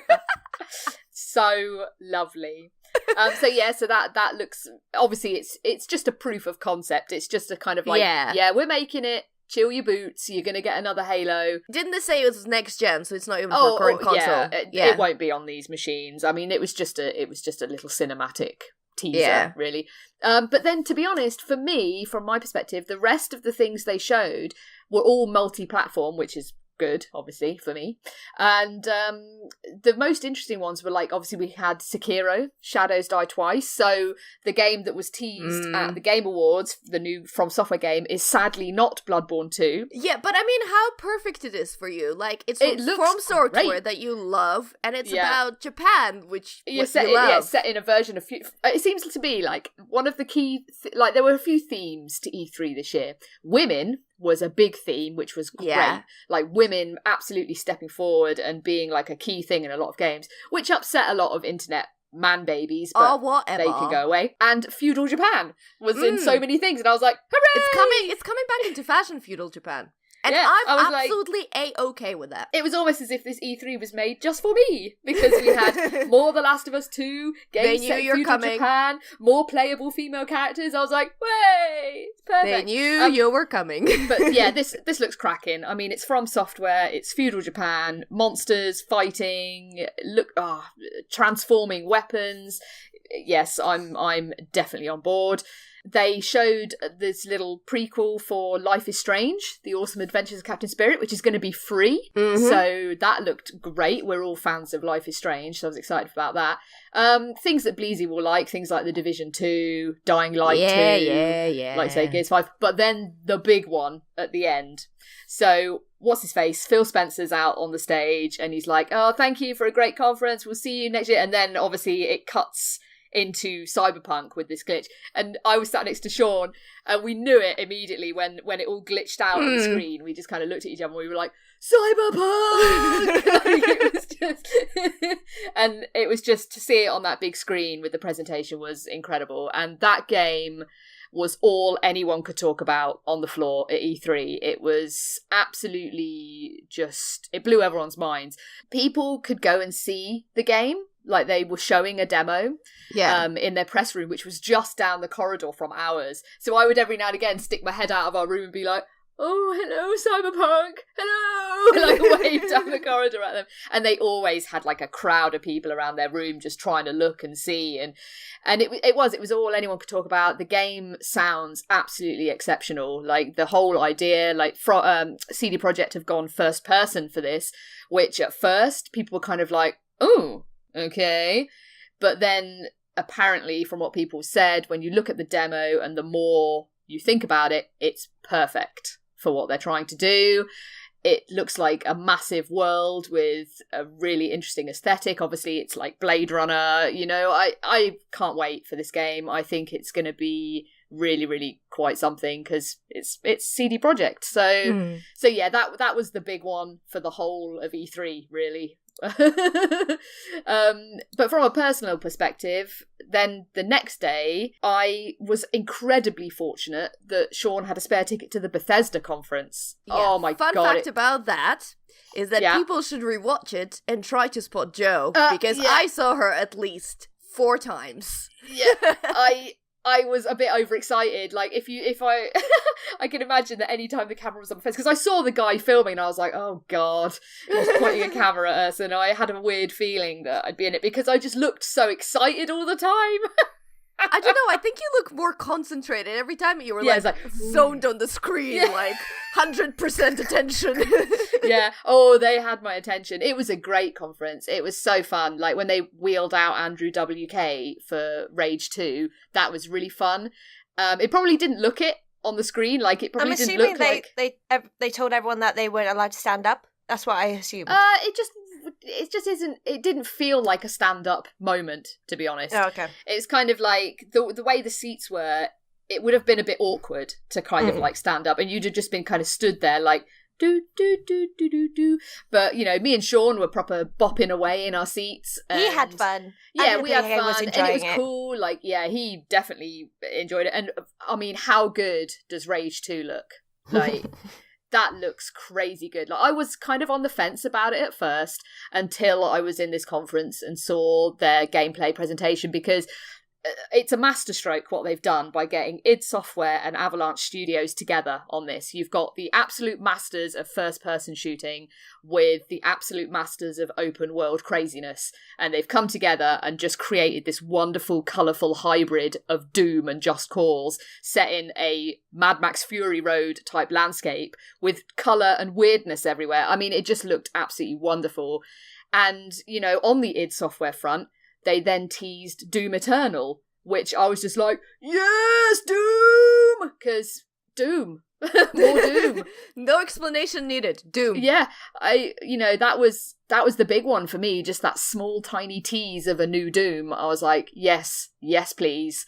So lovely. So that looks, obviously it's just a proof of concept. It's just a kind of like, yeah, we're making it. Chill your boots. You're gonna get another Halo. Didn't they say it was next gen, so it's not even for current console? Yeah, it won't be on these machines. I mean, it was just a little cinematic teaser, really. But then, to be honest, for me, from my perspective, the rest of the things they showed were all multi-platform, which is good, obviously, for me. And the most interesting ones were, like, obviously we had Sekiro, Shadows Die Twice. So the game that was teased at the Game Awards, the new From Software game, is sadly not Bloodborne 2. Yeah, but I mean, how perfect it is for you. Like, it's From Software that you love, and it's about Japan, which you love. It's set in a version of... It seems to be, like, one of the key... there were a few themes to E3 this year. Women was a big theme, which was great. Yeah. Like women absolutely stepping forward and being like a key thing in a lot of games, which upset a lot of internet man babies, but whatever. they can go away. And feudal Japan was in so many things, and I was like, hooray! It's coming back into fashion, feudal Japan. And Yeah, I I'm was absolutely A-okay with that. It was almost as if this E3 was made just for me, because we had more The Last of Us 2, games They set knew in you're feudal coming. Japan, more playable female characters. I was like, way, it's perfect. They knew you were coming. But yeah, this looks cracking. I mean, it's from Software, it's feudal Japan, monsters, fighting, transforming weapons. Yes, I'm definitely on board. They showed this little prequel for Life is Strange, The Awesome Adventures of Captain Spirit, which is going to be free. Mhm. So that looked great. We're all fans of Life is Strange, so I was excited about that. Things that Bleezy will like, things like The Division 2, Dying Light 2. Yeah. Like say Gears 5. But then the big one at the end. So what's his face? Phil Spencer's out on the stage and he's like, oh, thank you for a great conference. We'll see you next year. And then obviously it cuts into Cyberpunk with this glitch, and I was sat next to Sean and we knew it immediately when it all glitched out on the screen. We just kind of looked at each other and we were like, Cyberpunk! Like, it was just and it was just to see it on that big screen with the presentation was incredible. And that game was all anyone could talk about on the floor at E3. It was absolutely just, it blew everyone's minds. People could go and see the game. Like they were showing a demo in their press room, which was just down the corridor from ours. So I would every now and again stick my head out of our room and be like, oh, hello, Cyberpunk, hello, like wave down the corridor at them. And they always had like a crowd of people around their room just trying to look and see. And it was all anyone could talk about. The game sounds absolutely exceptional. Like the whole idea, like CD Projekt have gone first person for this, which at first people were kind of like, oh, okay. But then apparently from what people said, when you look at the demo and the more you think about it, it's perfect for what they're trying to do. It looks like a massive world with a really interesting aesthetic. Obviously, it's like Blade Runner. You know, I can't wait for this game. I think it's going to be really, really quite something because it's CD Projekt. So yeah, that was the big one for the whole of E3, really. But from a personal perspective, then the next day I was incredibly fortunate that Sean had a spare ticket to the Bethesda conference. Yeah, oh my god. Fun fact about that is that people should rewatch it and try to spot Jo, because I saw her at least 4 times. Yeah, I was a bit overexcited. Like, if I I can imagine that any time the camera was on my face, because I saw the guy filming and I was like, oh god, he's pointing a camera at us, and I had a weird feeling that I'd be in it because I just looked so excited all the time. I don't know, I think you look more concentrated every time. You were like zoned on the screen, like 100% attention. Yeah, oh, they had my attention. It was a great conference. It was so fun. Like when they wheeled out Andrew WK for Rage 2, that was really fun. It probably didn't look it on the screen. Like it probably didn't look like... they told everyone that they weren't allowed to stand up. That's what I assumed. It just isn't. It didn't feel like a stand-up moment, to be honest. Oh, okay. It's kind of like the way the seats were. It would have been a bit awkward to kind of like stand up, and you'd have just been kind of stood there like do do do do do do. But you know, me and Sean were proper bopping away in our seats. He had fun. Yeah, we had fun, and it was cool. Like, yeah, he definitely enjoyed it. And I mean, how good does Rage 2 look? Like. That looks crazy good. Like I was kind of on the fence about it at first until I was in this conference and saw their gameplay presentation, because it's a masterstroke what they've done by getting id Software and Avalanche Studios together on this. You've got the absolute masters of first-person shooting with the absolute masters of open-world craziness, and they've come together and just created this wonderful, colourful hybrid of Doom and Just Cause set in a Mad Max Fury Road type landscape with colour and weirdness everywhere. I mean, it just looked absolutely wonderful. And, you know, on the id Software front, they then teased Doom Eternal, which I was just like, yes, Doom! Because Doom. More Doom. No explanation needed. Doom. Yeah, that was the big one for me, just that small, tiny tease of a new Doom. I was like, yes, please.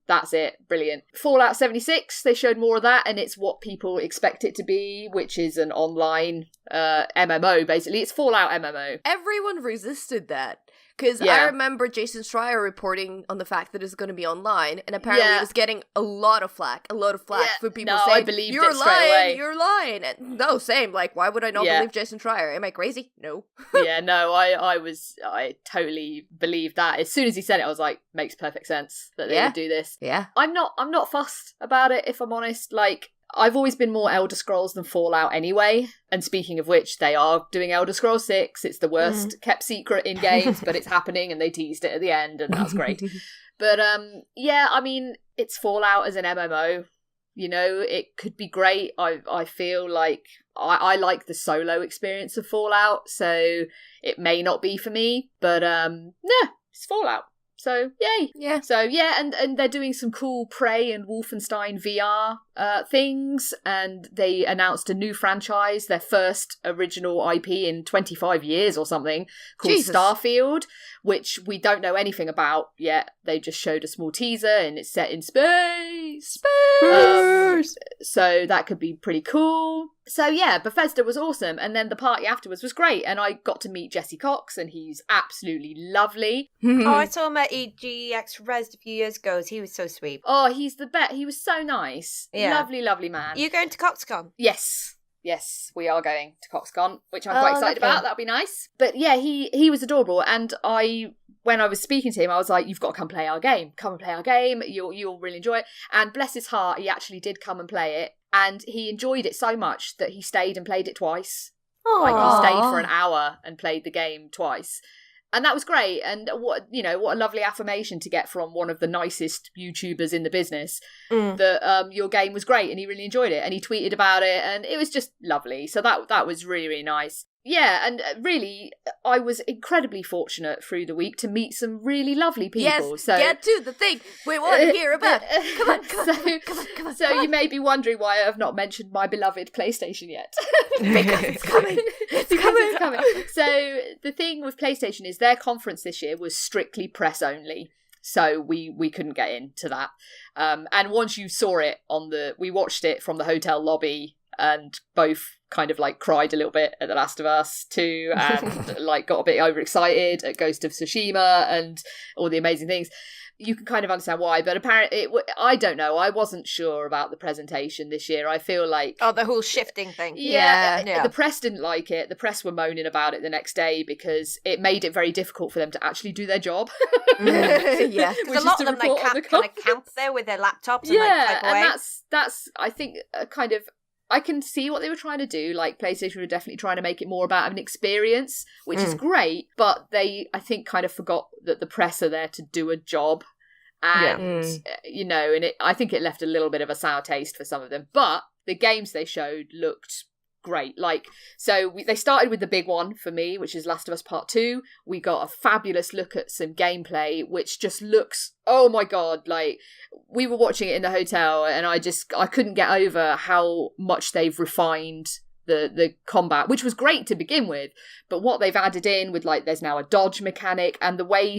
That's it. Brilliant. Fallout 76, they showed more of that, and it's what people expect it to be, which is an online MMO, basically. It's Fallout MMO. Everyone resisted that. Because Yeah. I remember Jason Schreier reporting on the fact that it's going to be online, and apparently it was getting a lot of flack Yeah. for people No, saying, I believed you're it straight away. lying, you're lying. And no, same. Like, why would I not Yeah. believe Jason Schreier? Am I crazy? No. Yeah, no, I totally believed that. As soon as he said it, I was like, makes perfect sense that they Yeah. would do this. Yeah. I'm not fussed about it, if I'm honest. Like, I've always been more Elder Scrolls than Fallout anyway. And speaking of which, they are doing Elder Scrolls 6. It's the worst kept secret in games, but it's happening, and they teased it at the end, and that's great. But yeah, I mean, it's Fallout as an MMO. You know, it could be great. I feel like I like the solo experience of Fallout, so it may not be for me, but no, it's Fallout. So yay. Yeah. So yeah, and they're doing some cool Prey and Wolfenstein VR things, and they announced a new franchise, their first original IP in 25 years or something, called Jesus. Starfield, which we don't know anything about yet. They just showed a small teaser, and it's set in space. So that could be pretty cool. So yeah, Bethesda was awesome, and then the party afterwards was great, and I got to meet Jesse Cox, and he's absolutely lovely. Oh, I saw him at EGX Res a few years ago. He was so sweet. Oh, he's the best. He was so nice. Yeah. Lovely, lovely man. You going to CoxCon? Yes, we are going to CoxCon, which I'm quite excited lovely. about. That'll be nice. But yeah, he was adorable, and when I was speaking to him, I was like, "You've got to come play our game. Come and play our game. You'll really enjoy it." And bless his heart, he actually did come and play it, and he enjoyed it so much that he stayed and played it twice. Like, he stayed for an hour and played the game twice. And that was great. And what a lovely affirmation to get from one of the nicest YouTubers in the business, that your game was great and he really enjoyed it. And he tweeted about it, and it was just lovely. So that was really, really nice. Yeah, and really, I was incredibly fortunate through the week to meet some really lovely people. Yes, so get to the thing we want to hear about. Come on. So you may be wondering why I have not mentioned my beloved PlayStation yet. Because it's coming. It's coming. So the thing with PlayStation is their conference this year was strictly press only. So we couldn't get into that. And once you saw it we watched it from the hotel lobby, and both kind of like cried a little bit at The Last of Us 2, and like got a bit overexcited at Ghost of Tsushima and all the amazing things. You can kind of understand why, but apparently, I don't know. I wasn't sure about the presentation this year. I feel like... Oh, the whole shifting thing. Yeah. The press didn't like it. The press were moaning about it the next day because it made it very difficult for them to actually do their job. Yeah. Because a lot of them kind of camp there with their laptops and type away. And that's I think, kind of... I can see what they were trying to do. Like, PlayStation were definitely trying to make it more about an experience, which is great, but they, I think, kind of forgot that the press are there to do a job. And, I think it left a little bit of a sour taste for some of them. But the games they showed looked great. Like, so they started with the big one for me, which is Last of Us Part 2. We got a fabulous look at some gameplay, which just looks, oh my god, like, we were watching it in the hotel, and I couldn't get over how much they've refined the combat, which was great to begin with, but what they've added in with, like, there's now a dodge mechanic, and the way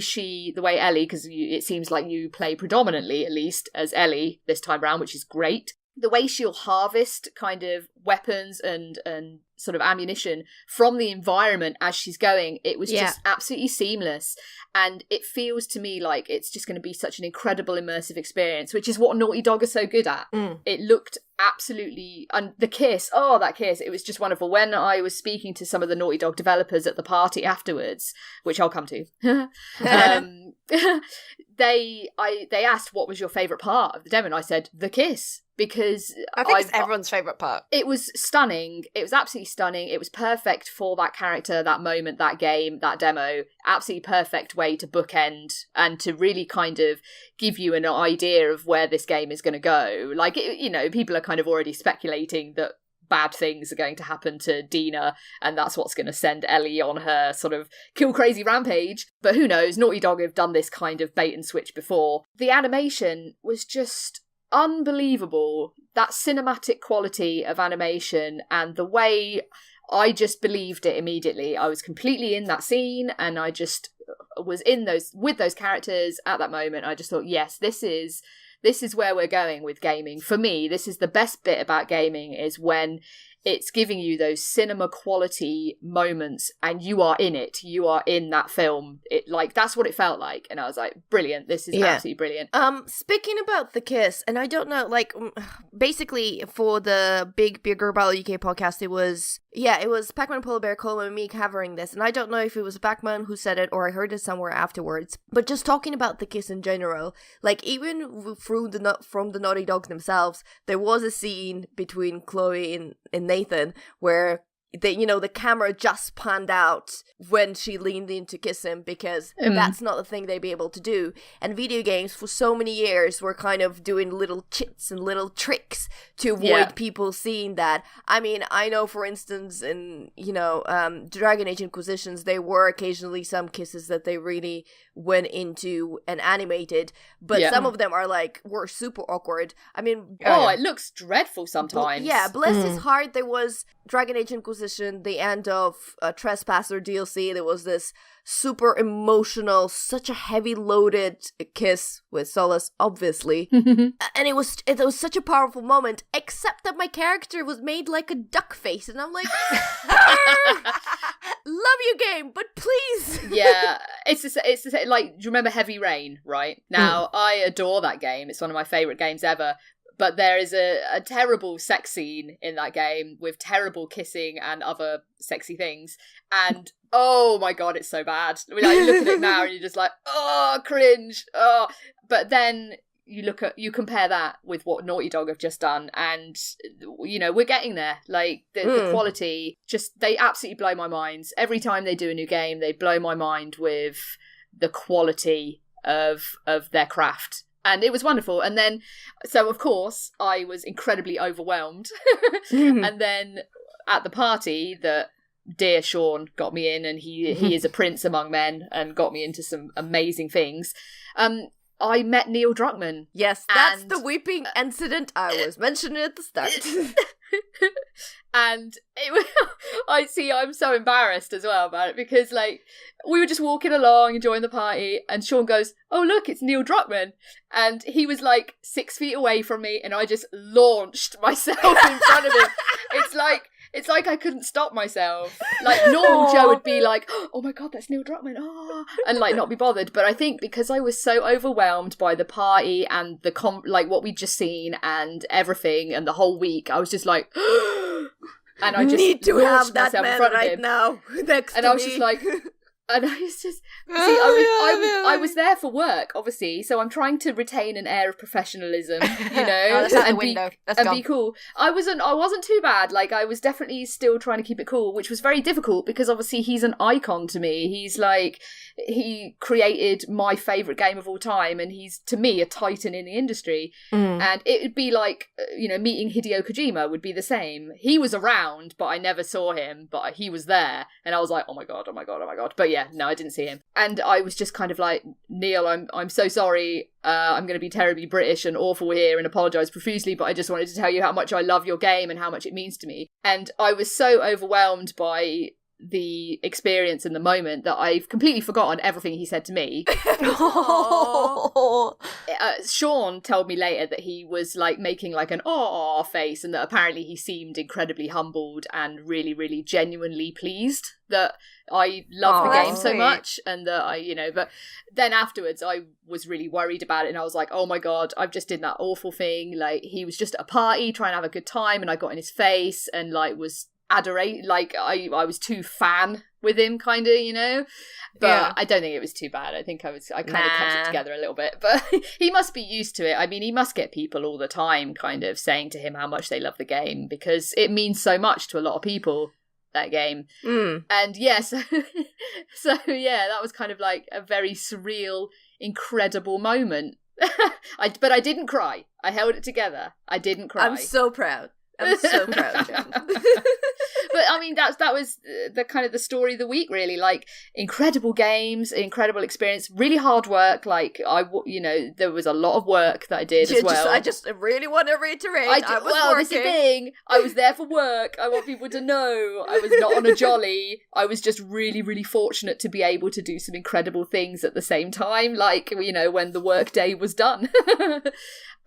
Ellie, because it seems like you play predominantly, at least, as Ellie this time round, which is great. The way she'll harvest kind of weapons and sort of ammunition from the environment as she's going, it was just absolutely seamless. And it feels to me like it's just going to be such an incredible immersive experience, which is what Naughty Dog are so good at. It looked absolutely... And the kiss, that kiss, it was just wonderful. When I was speaking to some of the Naughty Dog developers at the party afterwards, which I'll come to, they asked what was your favourite part of the demo, and I said, the kiss. Because I think it's everyone's favourite part. It was stunning. It was absolutely stunning. It was perfect for that character, that moment, that game, that demo. Absolutely perfect way to bookend and to really kind of give you an idea of where this game is going to go. Like, people are kind of already speculating that bad things are going to happen to Dina, and that's what's going to send Ellie on her sort of kill crazy rampage. But who knows? Naughty Dog have done this kind of bait and switch before. The animation was just unbelievable. That cinematic quality of animation and the way I just believed it immediately. I was completely in that scene, and I just was with those characters at that moment. I just thought, yes, this is this is where we're going with gaming. For me, this is the best bit about gaming, is when it's giving you those cinema quality moments and you are in it. You are in that film. It, like, that's what it felt like. And I was like, brilliant. This is absolutely brilliant. Speaking about the kiss, and I don't know, like, basically for the BigRedBarel UK podcast, it was Pac-Man Polar Bear, Coleman, and me covering this. And I don't know if it was Pac-Man who said it or I heard it somewhere afterwards. But just talking about the kiss in general, like, even from the Naughty Dogs themselves, there was a scene between Chloe and Nathan where the camera just panned out when she leaned in to kiss him, because that's not the thing they'd be able to do. And video games for so many years were kind of doing little chits and little tricks to avoid people seeing that. I mean, I know, for instance, in Dragon Age Inquisitions, there were occasionally some kisses that they really went into and animated, but some of them were super awkward. I mean, it looks dreadful sometimes. Bless his heart, there was Dragon Age Inquisition, the end of Trespasser DLC. There was this super emotional, such a heavy loaded kiss with Solace, obviously. And it was such a powerful moment, except that my character was made like a duck face, and I'm like, love you, game, but please. It's like, do you remember Heavy Rain, right? Now, I adore that game. It's one of my favourite games ever. But there is a terrible sex scene in that game with terrible kissing and other sexy things. And, oh my God, it's so bad. I mean, like, you look at it now and you're just like, oh, cringe. Oh. But then you compare that with what Naughty Dog have just done, and, we're getting there. Like, the quality, they absolutely blow my mind. Every time they do a new game, they blow my mind with the quality of their craft. And it was wonderful. And then, so of course, I was incredibly overwhelmed. And then at the party that dear Sean got me in, and he is a prince among men and got me into some amazing things. I met Neil Druckmann. Yes, that's the weeping incident I was mentioning at the start. And I'm so embarrassed as well about it, because, like, we were just walking along, enjoying the party, and Sean goes, oh, look, it's Neil Druckmann. And he was, like, 6 feet away from me, and I just launched myself in front of him. It's like I couldn't stop myself. Like, normal Joe would be like, oh my God, that's Neil Druckmann, and, like, not be bothered. But I think because I was so overwhelmed by the party and what we'd just seen and everything and the whole week, I was just like, and I just need to have that man in front of him now next and to I was me. just like, and I was just, I was there for work, obviously, so I'm trying to retain an air of professionalism, that's out the window. Be cool. I wasn't too bad. Like, I was definitely still trying to keep it cool, which was very difficult because obviously he's an icon to me. He's like, he created my favourite game of all time, and he's, to me, a titan in the industry. And it would be like, meeting Hideo Kojima would be the same. He was around, but I never saw him, but he was there, and I was like, oh my God. But yeah, no, I didn't see him. And I was just kind of like, Neil, I'm so sorry. I'm going to be terribly British and awful here and apologise profusely, but I just wanted to tell you how much I love your game and how much it means to me. And I was so overwhelmed by the experience in the moment that I've completely forgotten everything he said to me. Sean told me later that he was like making like an "aww" face, and that apparently he seemed incredibly humbled and really, really genuinely pleased that I love the game so much, and that but then afterwards I was really worried about it, and I was like, oh my God, I've just did that awful thing. Like, he was just at a party trying to have a good time, and I got in his face and like was adorate, like I was too fan with him, kind of, but I don't think it was too bad. I think I kind of kept it together a little bit, but he must be used to it. I mean, he must get people all the time kind of saying to him how much they love the game, because it means so much to a lot of people, that game. And yes, so yeah, that was kind of like a very surreal, incredible moment. But I didn't cry. I held it together. I didn't cry. I'm so proud, Jen. But I mean, that was the kind of the story of the week, really. Like, incredible games, incredible experience, really hard work. Like, there was a lot of work that I did as well. I just really want to reiterate. I was well, working. this is the thing. I was there for work. I want people to know I was not on a jolly. I was just really, really fortunate to be able to do some incredible things at the same time. Like, when the work day was done.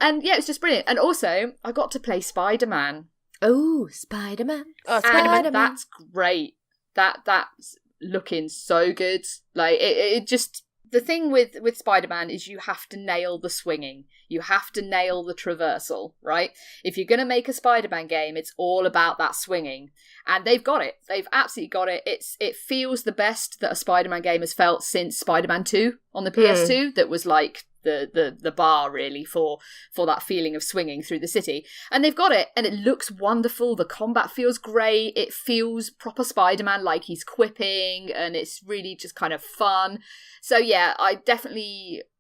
And yeah, it's just brilliant. And also, I got to play Spider-Man. Oh, Spider-Man. Oh, Spider-Man. And that's great. That's looking so good. Like, it just... The thing with Spider-Man is you have to nail the swinging. You have to nail the traversal, right? If you're going to make a Spider-Man game, it's all about that swinging. And they've got it. They've absolutely got it. It feels the best that a Spider-Man game has felt since Spider-Man 2 on the PS2. That was like the bar, really, for that feeling of swinging through the city. And they've got it, and it looks wonderful. The combat feels great. It feels proper Spider-Man, like he's quipping, and it's really just kind of fun. So yeah,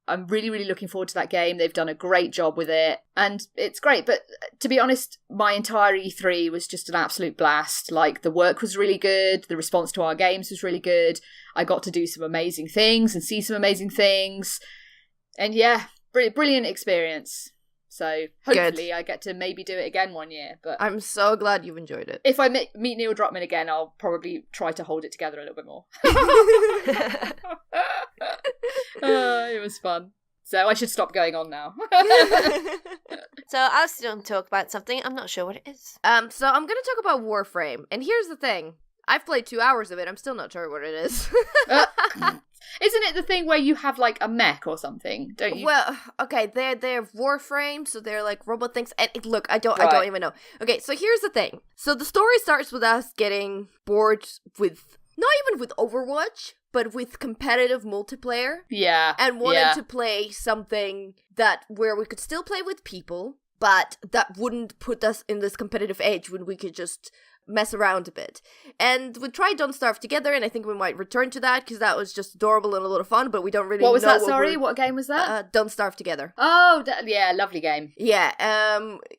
I'm really, really looking forward to that game. They've done a great job with it, and it's great. But to be honest, my entire E3 was just an absolute blast. Like, the work was really good. The response to our games was really good. I got to do some amazing things and see some amazing things. And yeah, brilliant experience. So hopefully I get to maybe do it again one year. But I'm so glad you've enjoyed it. If I meet Neil Druckmann again, I'll probably try to hold it together a little bit more. It was fun. So I should stop going on now. So I was going to talk about something. I'm not sure what it is. So I'm going to talk about Warframe. And here's the thing. I've played 2 hours of it. I'm still not sure what it is. Isn't it the thing where you have, like, a mech or something? Don't you? Well, okay, they're Warframe, so they're like robot things. And look, I don't even know. Okay, so here's the thing. So the story starts with us getting bored with, not even with Overwatch, but with competitive multiplayer. Yeah. And wanted to play something where we could still play with people, but that wouldn't put us in this competitive edge when we could just mess around a bit. And we tried Don't Starve together, and I think we might return to that because that was just adorable and a lot of fun, but we don't really know. What was that? Sorry, what game was that? Don't Starve Together. Oh, yeah, lovely game. Yeah,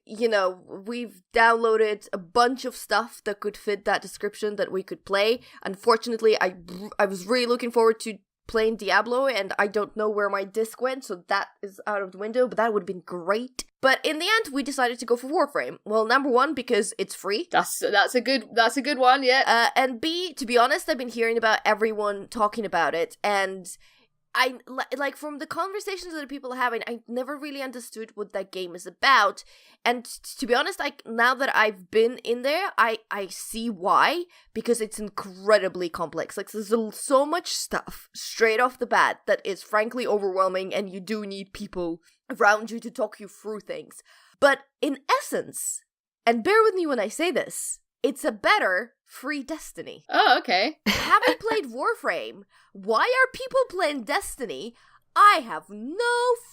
we've downloaded a bunch of stuff that could fit that description that we could play. Unfortunately, I was really looking forward to playing Diablo, and I don't know where my disc went, so that is out of the window, but that would have been great. But in the end, we decided to go for Warframe. Well, number one, because it's free. That's a good one, yeah. And B, to be honest, I've been hearing about everyone talking about it, and I, like, from the conversations that people are having, I never really understood what that game is about. And to be honest, now that I've been in there, I see why, because it's incredibly complex. Like, there's so much stuff straight off the bat that is frankly overwhelming, and you do need people around you to talk you through things. But in essence, and bear with me when I say this, it's a better free Destiny. Oh, okay. Having played Warframe, why are people playing Destiny? I have no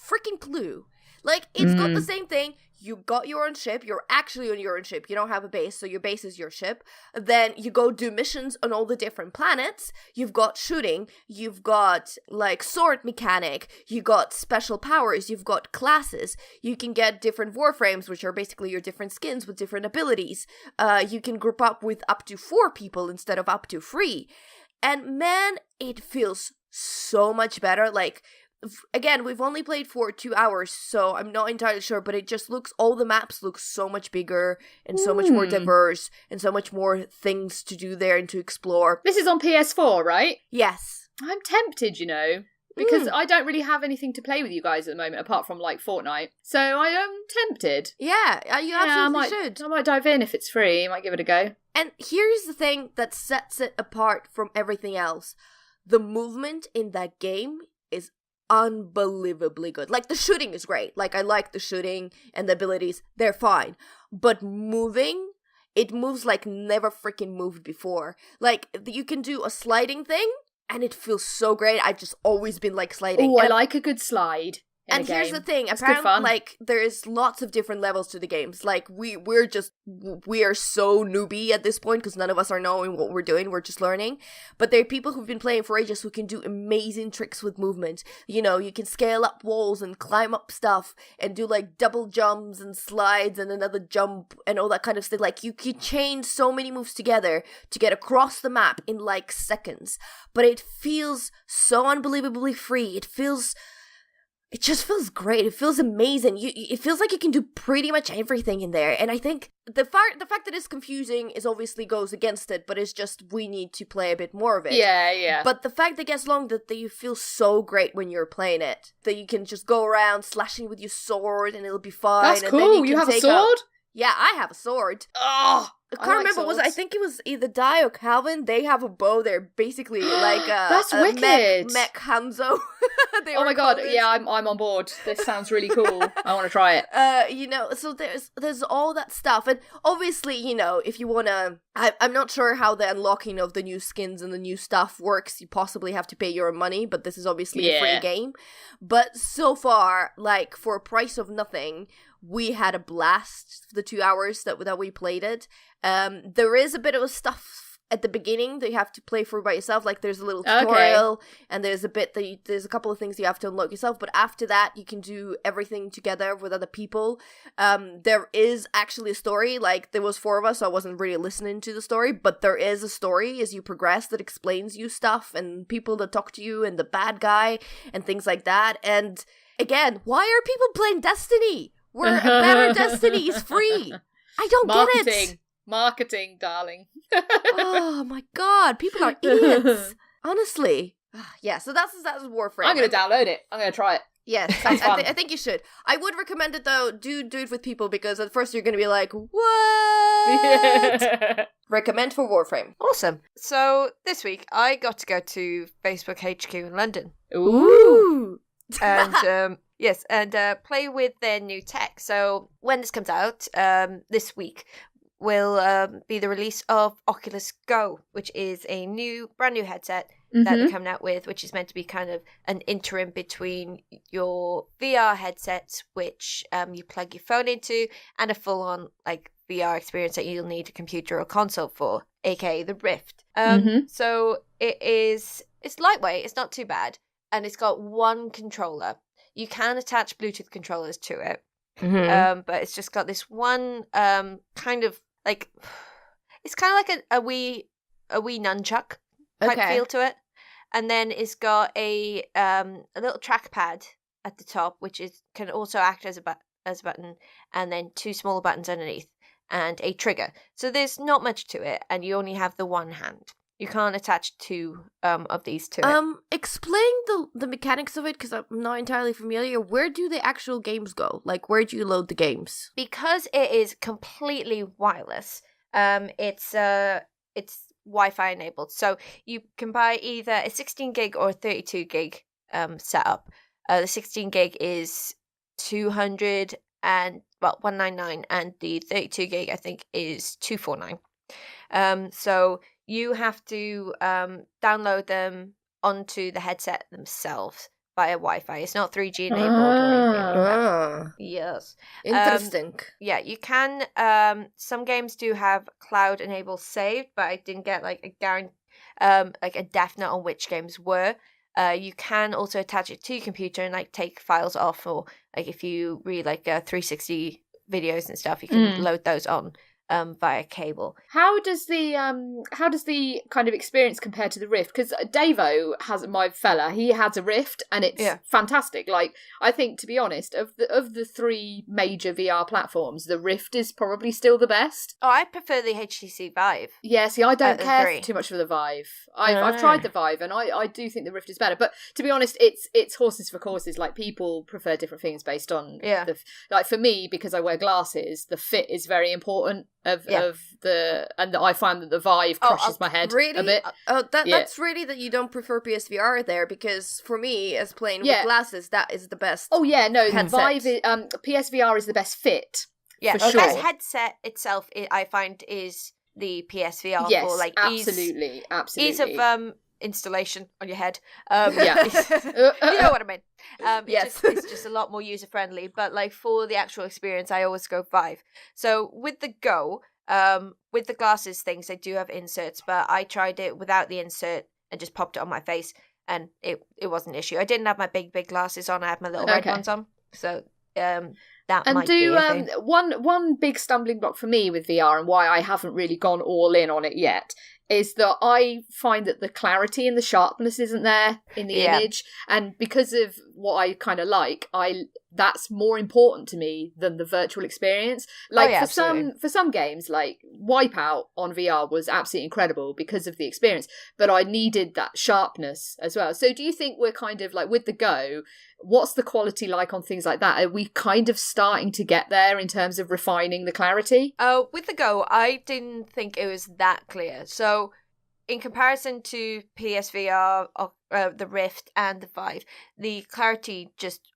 freaking clue. Like, it's got the same thing. You got your own ship. You're actually on your own ship. You don't have a base, so your base is your ship. Then you go do missions on all the different planets. You've got shooting. You've got, like, sword mechanic. You got special powers. You've got classes. You can get different Warframes, which are basically your different skins with different abilities. You can group up with up to 4 people instead of up to 3. And man, it feels so much better. Like, again, we've only played for 2 hours, so I'm not entirely sure, but it just all the maps look so much bigger and so much more diverse and so much more things to do there and to explore. This is on PS4, right? Yes. I'm tempted, because I don't really have anything to play with you guys at the moment, apart from, like, Fortnite. So I am tempted. Yeah, you absolutely should. I might dive in if it's free. I might give it a go. And here's the thing that sets it apart from everything else. The movement in that game is unbelievably good. Like, the shooting is great. Like, I like the shooting and the abilities. They're fine. But it moves like never freaking moved before. Like, you can do a sliding thing, and it feels so great. I've just always been, like, sliding. Oh, I like a good slide. And a here's game. the thing, It's good apparently, fun. like, there's lots of different levels to the games. Like, we are so newbie at this point, because none of us are knowing what we're doing, we're just learning. But there are people who've been playing for ages who can do amazing tricks with movement. You know, you can scale up walls and climb up stuff, and do, like, double jumps and slides and another jump, and all that kind of stuff. Like, you can chain so many moves together to get across the map in, like, seconds. But it feels so unbelievably free. It just feels great. It feels amazing. It feels like you can do pretty much everything in there. And I think the fact that it's confusing is obviously goes against it, but it's just we need to play a bit more of it. Yeah. But the fact that it gets long that you feel so great when you're playing it, that you can just go around slashing with your sword and it'll be fine. That's and cool. Then You have a sword? Yeah, I have a sword. Oh, I can't remember. I think it was either Dai or Calvin. They have a bow. They're basically like That's a wicked. mech Hanzo. Oh my god! Yeah, I'm on board. This sounds really cool. I want to try it. You know, so there's all that stuff, and obviously, you know, if you wanna, I'm not sure how the unlocking of the new skins and the new stuff works. You possibly have to pay your own money, but this is obviously a free game. But so far, like for a price of nothing, we had a blast for the 2 hours that we played it. There is a bit of stuff at the beginning that you have to play for by yourself. Like there's a little tutorial, and there's a bit that there's a couple of things you have to unlock yourself. But after that, you can do everything together with other people. There is actually a story. Like there was 4 of us, so I wasn't really listening to the story. But there is a story as you progress that explains you stuff and people that talk to you and the bad guy and things like that. And again, why are people playing Destiny? Where a better Destiny is free. I don't get it. Marketing, darling. Oh my god, people are idiots. Honestly. Yeah, so that's Warframe. I'm going to download it. I'm going to try it. Yes, I think you should. I would recommend it though. Do it with people because at first you're going to be like, what? Recommend for Warframe. Awesome. So this week I got to go to Facebook HQ in London. Ooh. And yes, and play with their new tech. So when this comes out, this week will be the release of Oculus Go, which is a brand new headset that they're coming out with, which is meant to be kind of an interim between your VR headsets, which you plug your phone into, and a full-on like VR experience that you'll need a computer or console for, aka the Rift. So it's lightweight, it's not too bad, and it's got one controller. You can attach Bluetooth controllers to it, but it's just got this one kind of like, it's kind of like a wee nunchuck type feel to it, and then it's got a little trackpad at the top, which can also act as a button, and then 2 smaller buttons underneath, and a trigger. So there's not much to it, and you only have the one hand. You can't attach 2 of these to it. Explain the mechanics of it, because I'm not entirely familiar. Where do the actual games go? Like, where do you load the games? Because it is completely wireless, it's Wi-Fi enabled. So you can buy either a 16 gig or a 32 gig setup. The 16 gig is 199, and the 32 gig I think is 249. So you have to download them onto the headset themselves via Wi-Fi. It's not 3G enabled or anything like that. Yes. Interesting. Yeah, you can. Some games do have cloud enabled saved, but I didn't get like a definite on which games were. You can also attach it to your computer and like take files off, or like if you read like 360 videos and stuff, you can load those on via cable. How does the kind of experience compare to the Rift? Because Davo he has a Rift, and it's fantastic. Like, I think, to be honest, of the 3 major VR platforms, the Rift is probably still the best. Oh, I prefer the HTC Vive. Yeah, see, I don't care too much for the Vive. I've tried the Vive, and I do think the Rift is better. But to be honest, it's horses for courses. Like, people prefer different things based on like, for me, because I wear glasses, the fit is very important. And I find that the Vive crushes my head a bit. That's really that you don't prefer PSVR there, because for me, as playing with glasses, that is the best. Oh yeah, no, headset. The Vive PSVR is the best fit. Yeah, for the sure. best headset itself, I find, is the PSVR for like absolutely. ease of installation on your head. Yeah. You know what I mean. Yes. It's just a lot more user friendly. But like for the actual experience, I always go Vive. So with the Go, with the glasses things, they do have inserts, but I tried it without the insert and just popped it on my face, and it wasn't an issue. I didn't have my big glasses on. I had my little red ones on. So that and might be a thing. One big stumbling block for me with VR and why I haven't really gone all in on it yet is that I find that the clarity and the sharpness isn't there in the image, and because of what I kind of like, that's more important to me than the virtual experience. Like for some games, like Wipeout on VR was absolutely incredible because of the experience, but I needed that sharpness as well. So do you think we're kind of like with the Go, what's the quality like on things like that? Are we kind of starting to get there in terms of refining the clarity? With the Go, I didn't think it was that clear. So in comparison to PSVR, the Rift and the Vive, the clarity just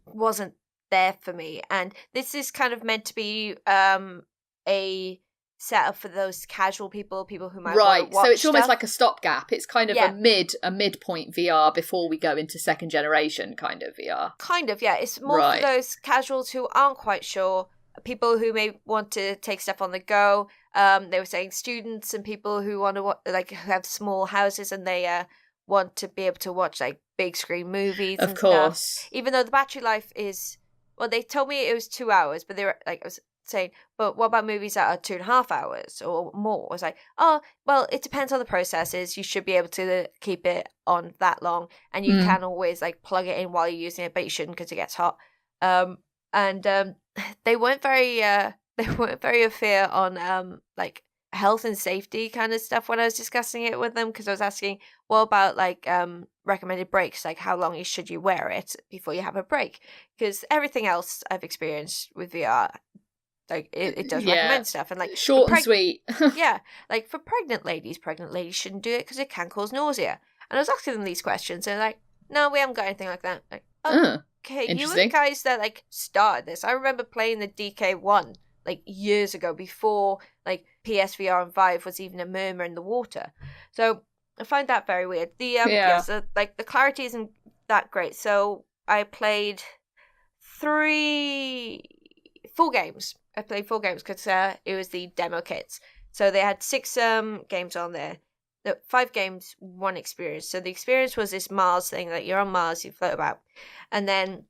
wasn't there for me. And this is kind of meant to be a setup for those casual people who might want to watch so it's almost stuff. like a stopgap. It's kind of a midpoint VR before we go into second generation kind of VR. Kind of, yeah. It's more for those casuals who aren't quite sure, people who may want to take stuff on the go. They were saying students and people who want to who have small houses and they want to be able to watch like big screen movies. Of course, stuff. Even though the battery life is, well, they told me it was 2 hours, but they were like, I was saying, but what about movies that are 2.5 hours or more? I was like, oh, well, it depends on the processes. You should be able to keep it on that long, and you can always like plug it in while you're using it, but you shouldn't because it gets hot. They weren't very fair on like health and safety kind of stuff when I was discussing it with them, because I was asking, what about like recommended breaks, like how long should you wear it before you have a break? Because everything else I've experienced with VR, like it does recommend stuff, and like short and sweet. Yeah, like for pregnant ladies shouldn't do it because it can cause nausea. And I was asking them these questions, and they're like, no, we haven't got anything like that. Like, okay, you were the guys that like started this. I remember playing the DK1 like years ago, before like PSVR and Vive was even a murmur in the water. So I find that very weird. So like the clarity isn't that great. So I played 4 games. I played 4 games because it was the demo kits. So they had 6 games on there. 5 games, 1 experience. So the experience was this Mars thing, like you're on Mars, you float about. And then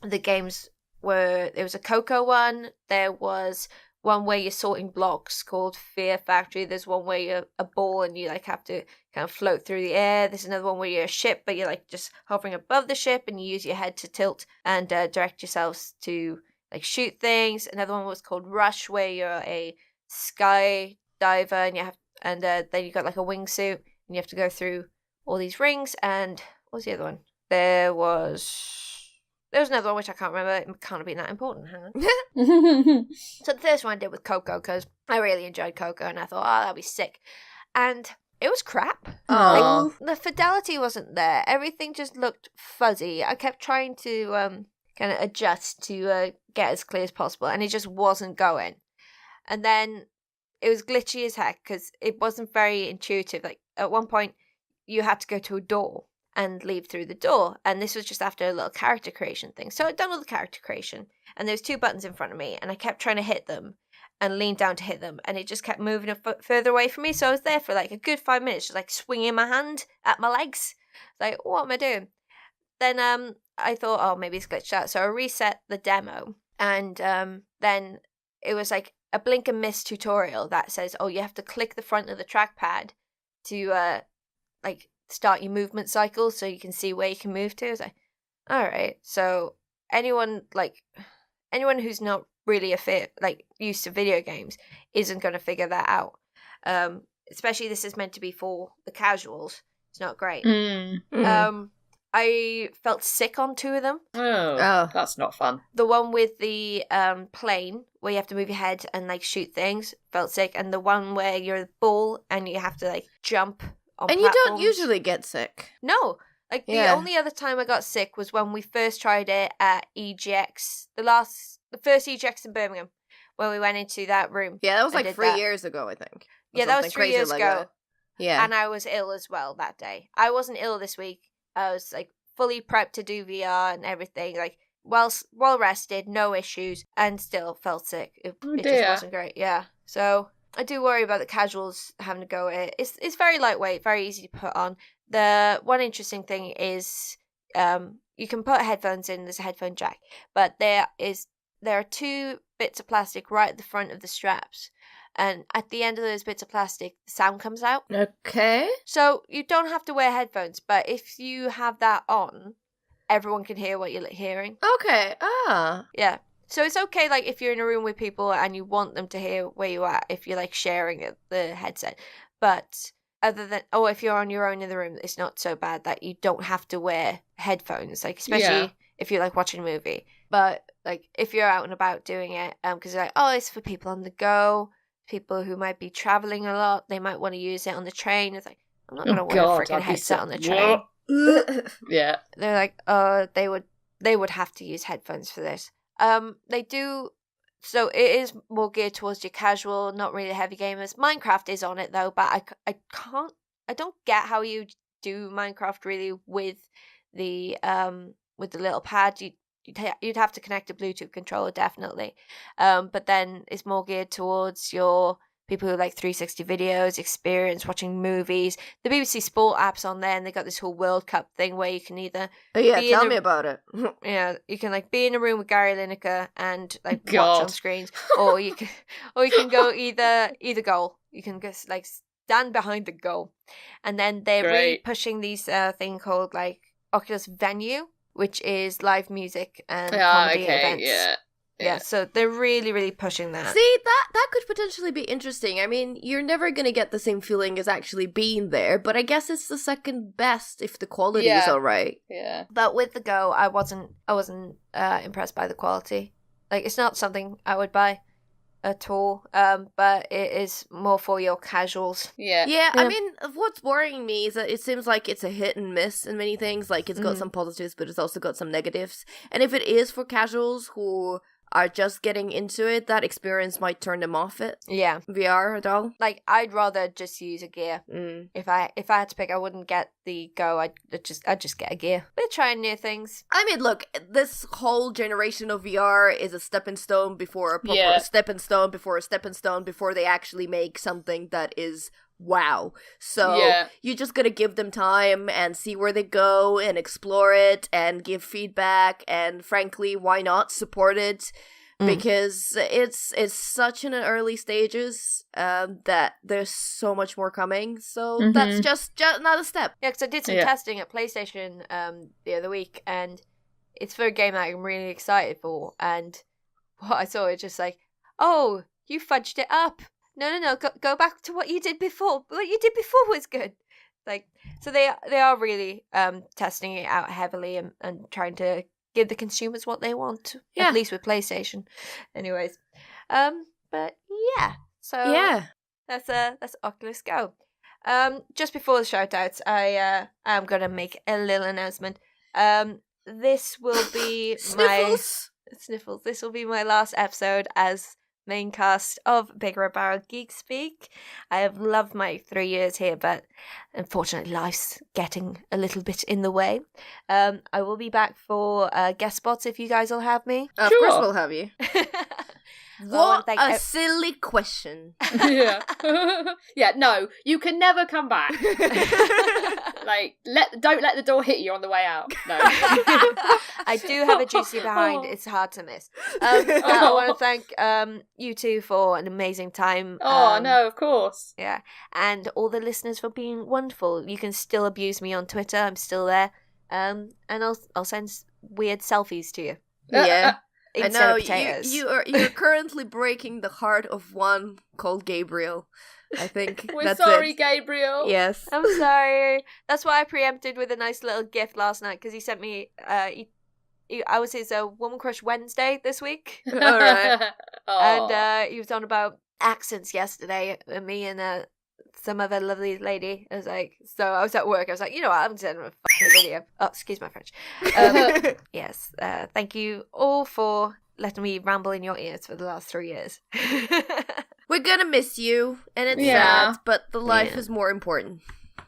the games were, there was a Coco one, there was one where you're sorting blocks called Fear Factory, there's one where you're a ball and you like have to kind of float through the air, there's another one where you're a ship but you're like just hovering above the ship and you use your head to tilt and direct yourselves to like shoot things. Another one was called Rush, where you're a sky diver and you have, and then you got like a wingsuit and you have to go through all these rings. And what was the other one? There was another one which I can't remember. It can't have been that important. Hang on. So the first one I did with Coco because I really enjoyed Coco and I thought, oh, that'd be sick. And it was crap. Like, the fidelity wasn't there. Everything just looked fuzzy. I kept trying to kind of adjust to get as clear as possible, and it just wasn't going. And then it was glitchy as heck because it wasn't very intuitive. Like at one point, you had to go to a door and leave through the door, and this was just after a little character creation thing. So I'd done all the character creation, and there was 2 buttons in front of me, and I kept trying to hit them and lean down to hit them, and it just kept moving further away from me. So I was there for like a good 5 minutes, just like swinging my hand at my legs. Like, what am I doing? Then I thought, oh, maybe it's glitched out. So I reset the demo, and then it was like a blink and miss tutorial that says, oh, you have to click the front of the trackpad to like start your movement cycle so you can see where you can move to. I was like, all right. So anyone who's not really used to video games isn't going to figure that out. Especially this is meant to be for the casuals. It's not great. I felt sick on 2 of them. Oh, that's not fun. The one with the plane where you have to move your head and like shoot things, felt sick, and the one where you're a ball and you have to like jump on and platforms. You don't usually get sick. No. Like the only other time I got sick was when we first tried it at EGX, the first EGX in Birmingham, when we went into that room. Yeah, that was like 3 years ago, I think. Yeah, that was 3 years ago. Yeah. And I was ill as well that day. I wasn't ill this week. I was like fully prepped to do VR and everything, like well rested, no issues, and still felt sick. It just wasn't great. Yeah. So I do worry about the casuals having to go with it. It's very lightweight, very easy to put on. The one interesting thing is you can put headphones in, there's a headphone jack, but there are 2 bits of plastic right at the front of the straps. And at the end of those bits of plastic, the sound comes out. Okay. So you don't have to wear headphones, but if you have that on, everyone can hear what you're hearing. Okay. Ah. Yeah. So it's okay, like, if you're in a room with people and you want them to hear where you are, if you're, like, sharing the headset. But other than, if you're on your own in the room, it's not so bad that you don't have to wear headphones, like, especially if you're, like, watching a movie. But, like, if you're out and about doing it, because you're like, it's for people on the go, people who might be traveling a lot, they might want to use it on the train. It's like, I'm not going to wear a freaking headset on the train. Yeah. They're like, they would have to use headphones for this. They do, so it is more geared towards your casual, not really heavy gamers. Minecraft is on it though, but I don't get how you do Minecraft really with the little pad. You'd have to connect a Bluetooth controller definitely, but then it's more geared towards your people who like 360 videos, experience watching movies. The BBC Sport app's on there, and they got this whole World Cup thing where you can either tell me about it. you can like be in a room with Gary Lineker and like watch on screens, or you can go either goal. You can just like stand behind the goal, and then they're really pushing these thing called like Oculus Venue, which is live music and comedy events. Yeah, so they're really, really pushing that. See, that could potentially be interesting. I mean, you're never going to get the same feeling as actually being there, but I guess it's the second best if the quality is all right. Yeah. But with the Go, I wasn't impressed by the quality. Like, it's not something I would buy at all, but it is more for your casuals. Yeah, I mean, what's worrying me is that it seems like it's a hit and miss in many things. Like, it's got some positives, but it's also got some negatives. And if it is for casuals who are just getting into it, that experience might turn them off it. Yeah. VR at all. Like, I'd rather just use a gear. If I had to pick, I wouldn't get the Go. I'd just get a gear. We're trying new things. I mean, look, this whole generation of VR is a stepping stone before a proper stepping stone before a stepping stone before they actually make something that is wow. So you just gotta give them time and see where they go and explore it and give feedback, and frankly, why not support it? Because it's such in the early stages that there's so much more coming. So that's just another step. Yeah, because I did some testing at PlayStation the other week, and it's for a game that I'm really excited for. And what I saw was just like, oh, you fudged it up. No, go back to what you did before. What you did before was good. Like, so they are really testing it out heavily and trying to give the consumers what they want. At least with PlayStation. Anyways. But yeah. So that's Oculus Go. Just before the shout outs, I am gonna make a little announcement. This will be Sniffles. This will be my last episode as main cast of BigRedBarel Geek Speak. I have loved my 3 years here, but unfortunately life's getting a little bit in the way. I will be back for guest spots if you guys will have me. Of course we'll have you. What a silly question. Yeah, no, you can never come back. Like, don't let the door hit you on the way out. No. I do have a juicy behind. It's hard to miss. I want to thank you two for an amazing time. No, of course. Yeah, and all the listeners for being wonderful. You can still abuse me on Twitter. I'm still there. And I'll send weird selfies to you. Yeah. I know you're currently breaking the heart of one called Gabriel. I think we're sorry, Gabriel. Yes, I'm sorry. That's why I preempted with a nice little gift last night, because he sent me. I was his Woman Crush Wednesday this week. All right. And he was on about accents yesterday, and me and some other lovely lady. I was like, so I was at work. I was like, you know what? I'm sending a fucking video. Oh, excuse my French. Yes. Thank you all for letting me ramble in your ears for the last 3 years. we're gonna miss you, and it's Yeah. sad, but the life Yeah. is more important.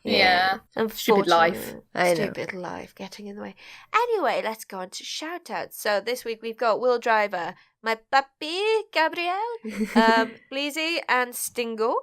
Yeah. Stupid life. I know. Stupid life getting in the way. Anyway, let's go on to shout-outs. So this week we've got Will Driver, my puppy, Gabrielle, Bleezy, and Stingo.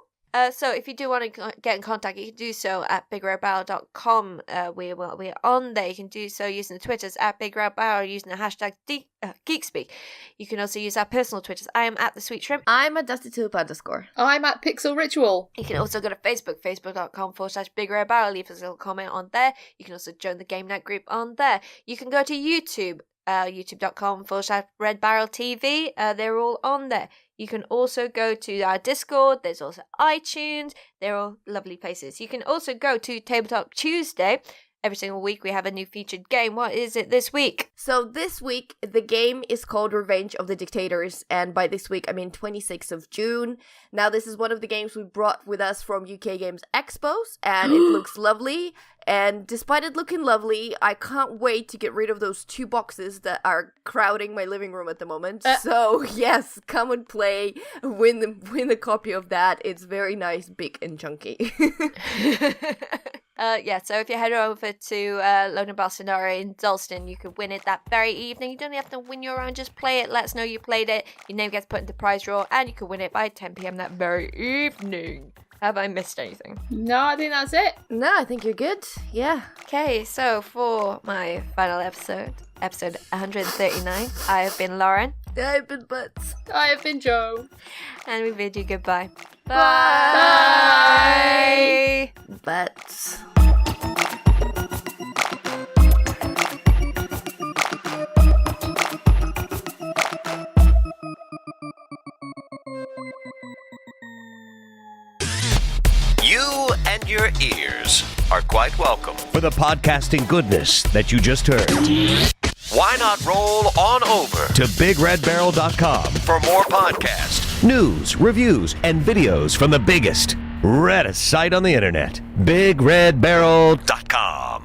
So if you do want to get in contact, you can do so at BigRedBarel.com. We're on there. You can do so using the Twitters at BigRedBarel, using the hashtag Geek Speak. You can also use our personal Twitters. I am at the Sweet Shrimp. I'm a DustyTulip_. I'm at Pixel Ritual. You can also go to Facebook, facebook.com/BigRedBarel. Leave us a little comment on there. You can also join the Game Night group on there. You can go to YouTube, youtube.com/RedBarrelTV. They're all on there. You can also go to our Discord. There's also iTunes. They're all lovely places. You can also go to Tabletop Tuesday. Every single week we have a new featured game. What is it this week? So this week, the game is called Revenge of the Dictators, and by this week, I mean 26th of June. Now, this is one of the games we brought with us from UK Games Expos, and it looks lovely. And despite it looking lovely, I can't wait to get rid of those 2 boxes that are crowding my living room at the moment. So yes, come and play, win a copy of that. It's very nice, big and chunky. So if you head over to Lone Bolsonaro in Dalston, you could win it that very evening. You don't have to win your own, just play it. Let us know you played it. Your name gets put into prize draw, and you can win it by 10 p.m. that very evening. Have I missed anything? No, I think that's it. No, I think you're good. Yeah. Okay, so for my final episode 139, I have been Lauren. I've been Butts. I have been Joe. And we bid you goodbye. Bye. Butts. You and your ears are quite welcome for the podcasting goodness that you just heard. Why not roll on over to BigRedBarel.com for more podcasts, news, reviews, and videos from the biggest, reddest site on the internet, BigRedBarel.com.